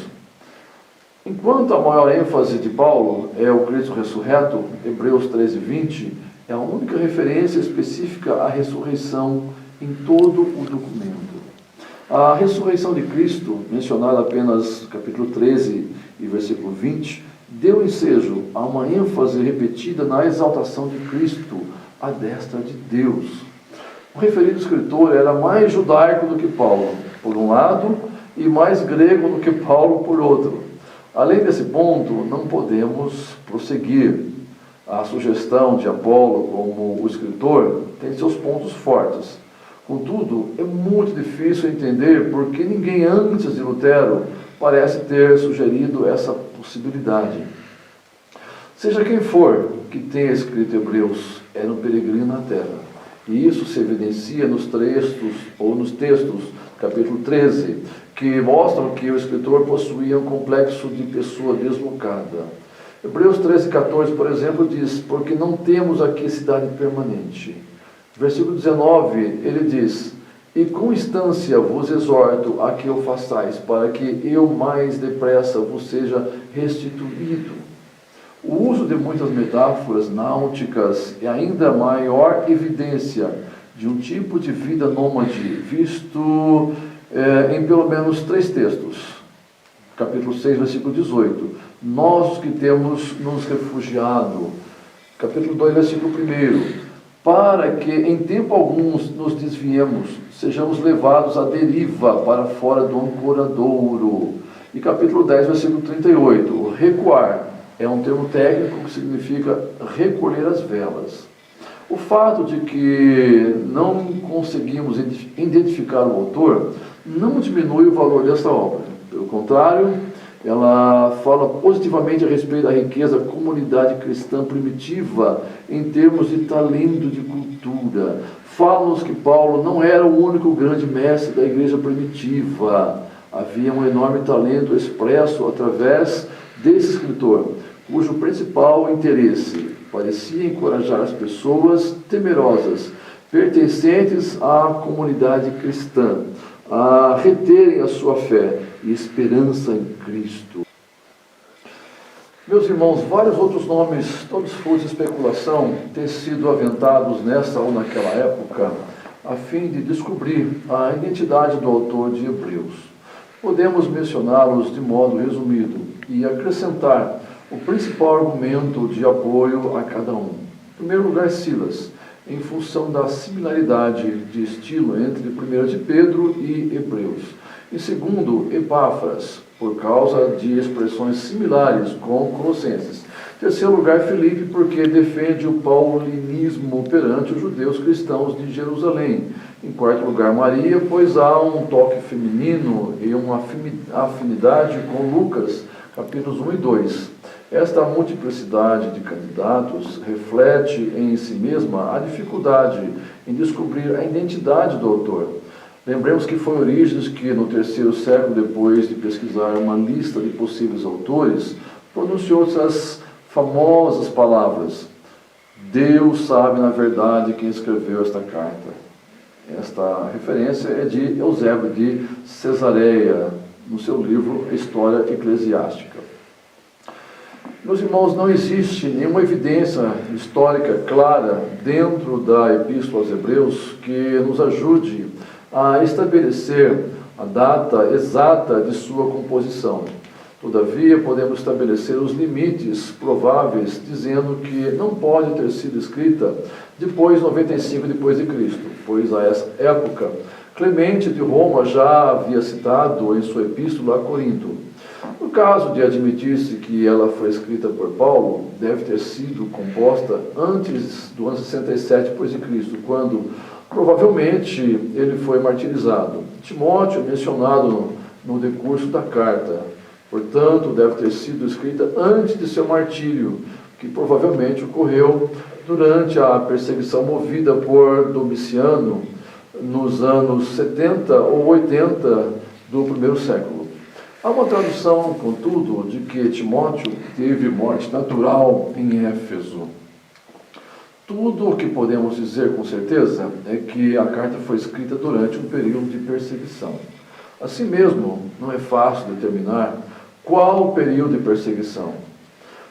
Enquanto a maior ênfase de Paulo é o Cristo ressurreto, Hebreus 13:20, é a única referência específica à ressurreição em todo o documento. A ressurreição de Cristo, mencionada apenas no capítulo 13 e versículo 20, deu ensejo a uma ênfase repetida na exaltação de Cristo à destra de Deus. O referido escritor era mais judaico do que Paulo, por um lado, e mais grego do que Paulo, por outro. Além desse ponto, não podemos prosseguir. A sugestão de Apolo como o escritor tem seus pontos fortes. Contudo, é muito difícil entender por que ninguém antes de Lutero parece ter sugerido essa possibilidade. Seja quem for que tenha escrito Hebreus, era um peregrino na terra. E isso se evidencia nos textos, capítulo 13, que mostram que o escritor possuía um complexo de pessoa deslocada. Hebreus 13:14, por exemplo, diz: porque não temos aqui cidade permanente. Versículo 19, ele diz: e com instância vos exorto a que o façais, para que eu mais depressa vos seja restituído. O uso de muitas metáforas náuticas é ainda maior evidência de um tipo de vida nômade, visto em pelo menos 3 textos. Capítulo 6, versículo 18. Nós os que temos nos refugiado. Capítulo 2, versículo 1. Para que em tempo algum nos desviemos, sejamos levados à deriva para fora do ancoradouro. E capítulo 10, versículo 38. Recuar é um termo técnico que significa recolher as velas. O fato de que não conseguimos identificar o autor não diminui o valor dessa obra. Pelo contrário, ela fala positivamente a respeito da riqueza da comunidade cristã primitiva em termos de talento, de cultura. Fala-nos que Paulo não era o único grande mestre da igreja primitiva. Havia um enorme talento expresso através desse escritor, cujo principal interesse parecia encorajar as pessoas temerosas, pertencentes à comunidade cristã, a reterem a sua fé e esperança em Cristo. Meus irmãos, vários outros nomes, todos frutos de especulação, têm sido aventados nessa ou naquela época, a fim de descobrir a identidade do autor de Hebreus. Podemos mencioná-los de modo resumido e acrescentar o principal argumento de apoio a cada um. Em primeiro lugar, Silas, em função da similaridade de estilo entre 1 de Pedro e Hebreus. E segundo, Epáfras, por causa de expressões similares com Colossenses. Em terceiro lugar, Filipe, porque defende o paulinismo perante os judeus cristãos de Jerusalém. Em quarto lugar, Maria, pois há um toque feminino e uma afinidade com Lucas, capítulos 1 e 2. Esta multiplicidade de candidatos reflete em si mesma a dificuldade em descobrir a identidade do autor. Lembremos que foi Orígenes que, no terceiro século depois de pesquisar uma lista de possíveis autores, pronunciou essas famosas palavras: Deus sabe na verdade quem escreveu esta carta. Esta referência é de Eusébio de Cesareia, no seu livro História Eclesiástica. Meus irmãos, não existe nenhuma evidência histórica clara dentro da Epístola aos Hebreus que nos ajude a estabelecer a data exata de sua composição. Todavia, podemos estabelecer os limites prováveis, dizendo que não pode ter sido escrita depois de 95 depois de Cristo, pois a essa época Clemente de Roma já havia citado em sua epístola a Corinto. No caso de admitir-se que ela foi escrita por Paulo, deve ter sido composta antes do ano 67 depois de Cristo, quando provavelmente ele foi martirizado. Timóteo é mencionado no decurso da carta. Portanto, deve ter sido escrita antes de seu martírio, que provavelmente ocorreu durante a perseguição movida por Domiciano nos anos 70 ou 80 do primeiro século. Há uma tradução, contudo, de que Timóteo teve morte natural em Éfeso. Tudo o que podemos dizer com certeza é que a carta foi escrita durante um período de perseguição. Assim mesmo, não é fácil determinar qual o período de perseguição.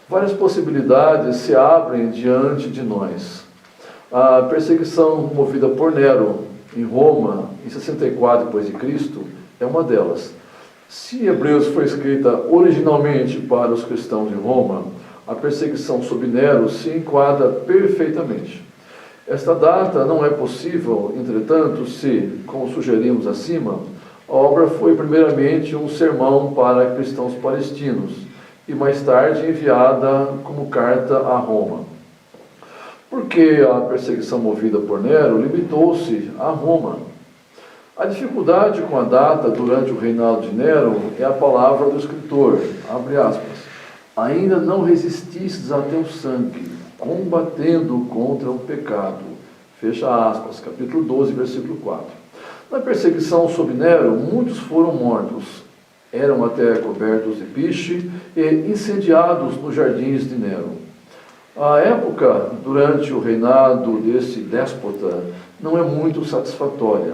Várias possibilidades se abrem diante de nós. A perseguição movida por Nero em Roma, em 64 d.C., é uma delas. Se Hebreus foi escrita originalmente para os cristãos de Roma, a perseguição sob Nero se enquadra perfeitamente. Esta data não é possível, entretanto, se, como sugerimos acima, a obra foi primeiramente um sermão para cristãos palestinos e mais tarde enviada como carta a Roma. Porque a perseguição movida por Nero limitou-se a Roma. A dificuldade com a data durante o reinado de Nero é a palavra do escritor, abre aspas, ainda não resististes a teu sangue, combatendo contra o pecado, fecha aspas, capítulo 12, versículo 4. Na perseguição sob Nero, muitos foram mortos, eram até cobertos de piche e incendiados nos jardins de Nero. A época, durante o reinado desse déspota, não é muito satisfatória.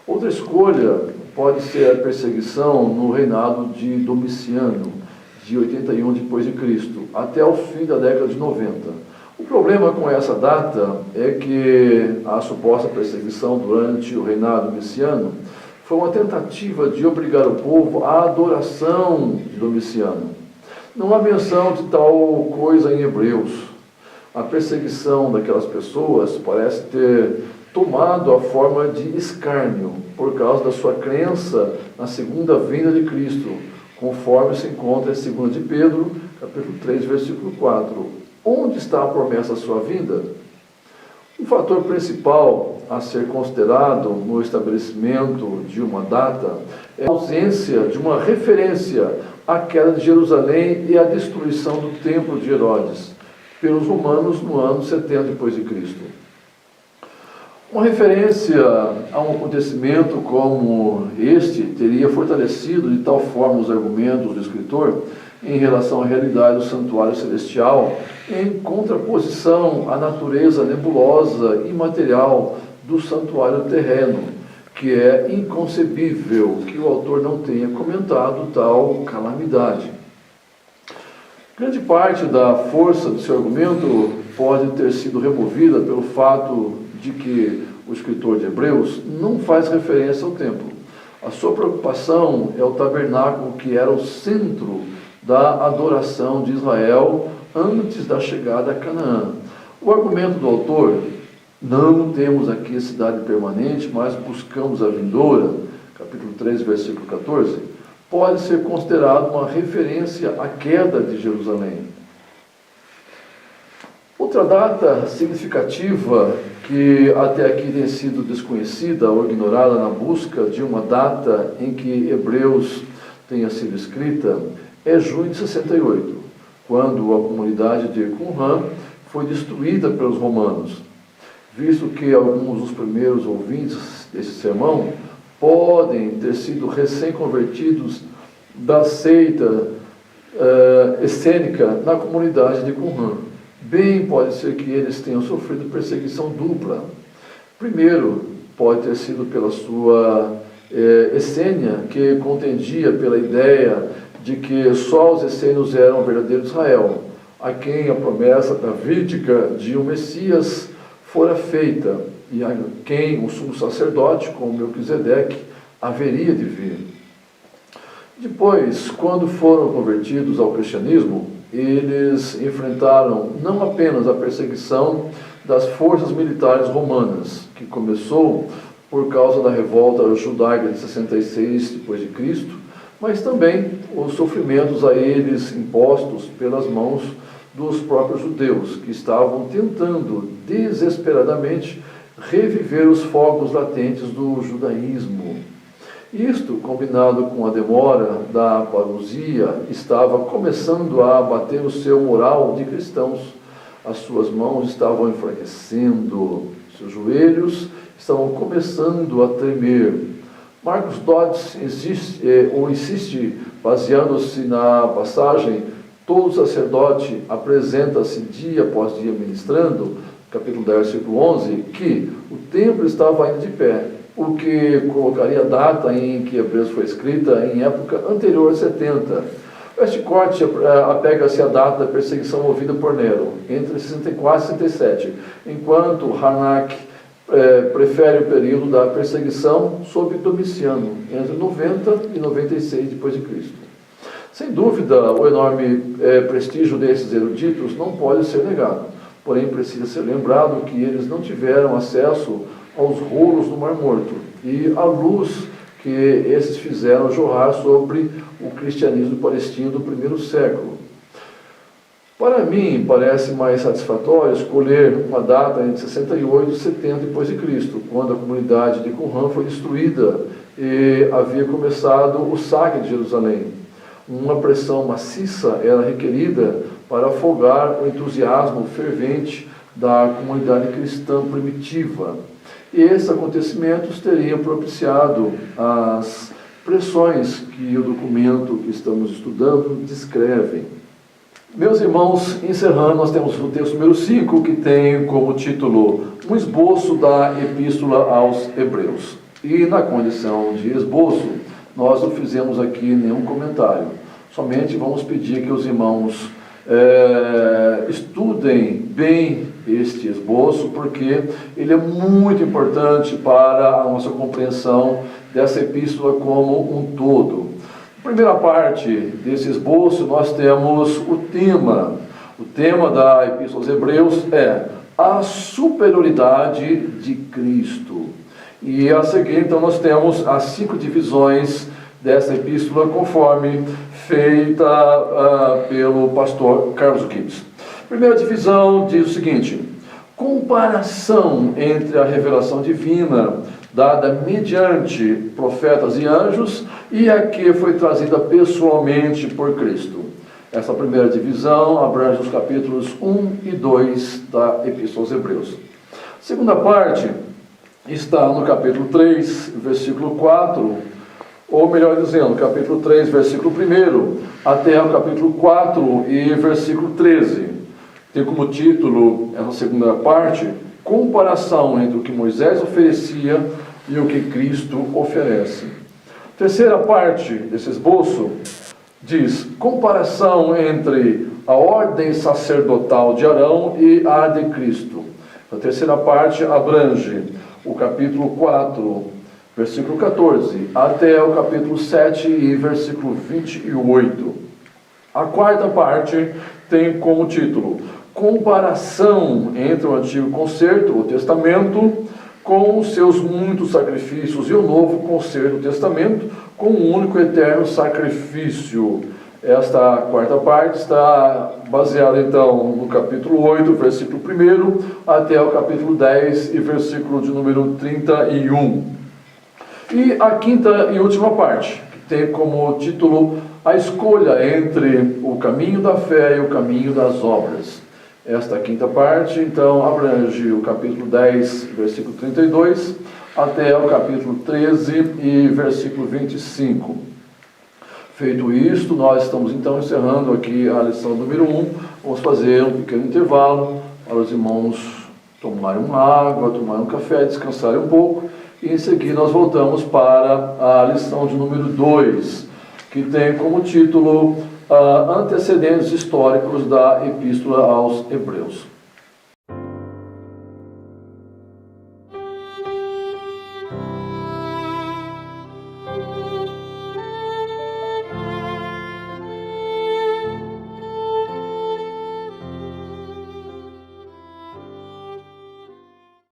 Outra escolha pode ser a perseguição no reinado de Domiciano, de 81 d.C., até o fim da década de 90. O problema com essa data é que a suposta perseguição durante o reinado domiciano foi uma tentativa de obrigar o povo à adoração de Domiciano. Não há menção de tal coisa em Hebreus. A perseguição daquelas pessoas parece ter tomado a forma de escárnio por causa da sua crença na segunda vinda de Cristo, conforme se encontra em 2 de Pedro, capítulo 3, versículo 4. Onde está a promessa da sua vinda? O fator principal a ser considerado no estabelecimento de uma data é a ausência de uma referência à queda de Jerusalém e à destruição do templo de Herodes pelos romanos no ano 70 depois de Cristo. Uma referência a um acontecimento como este teria fortalecido de tal forma os argumentos do escritor em relação à realidade do santuário celestial, em contraposição à natureza nebulosa e material do santuário terreno, que é inconcebível que o autor não tenha comentado tal calamidade. Grande parte da força do seu argumento pode ter sido removida pelo fato de que o escritor de Hebreus não faz referência ao templo. A sua preocupação é o tabernáculo, que era o centro da adoração de Israel antes da chegada a Canaã. O argumento do autor, não temos aqui a cidade permanente, mas buscamos a vindoura, capítulo 3, versículo 14, pode ser considerado uma referência à queda de Jerusalém. Outra data significativa que até aqui tem sido desconhecida ou ignorada na busca de uma data em que Hebreus tenha sido escrita é junho de 68, quando a comunidade de Qumran foi destruída pelos romanos. Visto que alguns dos primeiros ouvintes desse sermão podem ter sido recém-convertidos da seita essênica na comunidade de Qumran. Bem pode ser que eles tenham sofrido perseguição dupla. Primeiro, pode ter sido pela sua essênia, que contendia pela ideia de que só os essênios eram o verdadeiro Israel, a quem a promessa davídica de um Messias fora feita, e a quem o sumo sacerdote, como Melquisedeque, haveria de vir. Depois, quando foram convertidos ao cristianismo, eles enfrentaram não apenas a perseguição das forças militares romanas, que começou por causa da revolta judaica de 66 depois de Cristo, mas também os sofrimentos a eles impostos pelas mãos dos próprios judeus, que estavam tentando desesperadamente reviver os fogos latentes do judaísmo. Isto, combinado com a demora da parousia, estava começando a abater o seu moral de cristãos. As suas mãos estavam enfraquecendo, seus joelhos estavam começando a tremer. Marcos Dodds insiste, baseando-se na passagem, todo sacerdote apresenta-se dia após dia ministrando, capítulo 10, versículo 11, que o templo estava ainda de pé, o que colocaria a data em que Hebreus foi escrita em época anterior a 70. Este corte apega-se à data da perseguição movida por Nero, entre 64 e 67, enquanto Harnack prefere o período da perseguição sob Domiciano, entre 90 e 96 depois de Cristo. Sem dúvida, o enorme prestígio desses eruditos não pode ser negado, porém precisa ser lembrado que eles não tiveram acesso aos rolos do Mar Morto e à luz que esses fizeram jorrar sobre o cristianismo palestino do primeiro século. Para mim, parece mais satisfatório escolher uma data entre 68 e 70 depois de Cristo, quando a comunidade de Qumran foi destruída e havia começado o saque de Jerusalém. Uma pressão maciça era requerida para afogar o entusiasmo fervente da comunidade cristã primitiva. E esses acontecimentos teriam propiciado as pressões que o documento que estamos estudando descreve. Meus irmãos, encerrando, nós temos o texto número 5, que tem como título um esboço da Epístola aos Hebreus. E na condição de esboço, nós não fizemos aqui nenhum comentário. Somente vamos pedir que os irmãos estudem bem este esboço, porque ele é muito importante para a nossa compreensão dessa epístola como um todo. Na primeira parte desse esboço, nós temos o tema. O tema da Epístola aos Hebreus é a superioridade de Cristo. E a seguir, então, nós temos as 5 divisões dessa epístola, conforme feita pelo pastor Carlos Gibbs. Primeira divisão diz o seguinte: comparação entre a revelação divina dada mediante profetas e anjos e a que foi trazida pessoalmente por Cristo. Essa primeira divisão abrange os capítulos 1 e 2 da Epístola aos Hebreus. A segunda parte está no capítulo 3, versículo 4, ou melhor dizendo, capítulo 3, versículo 1, até o capítulo 4 e versículo 13. Tem como título, essa segunda parte, comparação entre o que Moisés oferecia e o que Cristo oferece. Terceira parte desse esboço diz, comparação entre a ordem sacerdotal de Arão e a de Cristo. A terceira parte abrange o capítulo 4, versículo 14, até o capítulo 7 e versículo 28. A quarta parte tem como título, comparação entre o Antigo Concerto, o Testamento, com os seus muitos sacrifícios, e o Novo Concerto, o Testamento, com um único eterno sacrifício. Esta quarta parte está baseada, então, no capítulo 8, versículo 1, até o capítulo 10 e versículo de número 31. E a quinta e última parte, que tem como título a escolha entre o caminho da fé e o caminho das obras. Esta quinta parte, então, abrange o capítulo 10, versículo 32, até o capítulo 13 e versículo 25. Feito isto, nós estamos, então, encerrando aqui a lição número 1. Vamos fazer um pequeno intervalo para os irmãos tomarem uma água, tomarem um café, descansarem um pouco, e em seguida nós voltamos para a lição de número 2, que tem como título antecedentes históricos da Epístola aos Hebreus.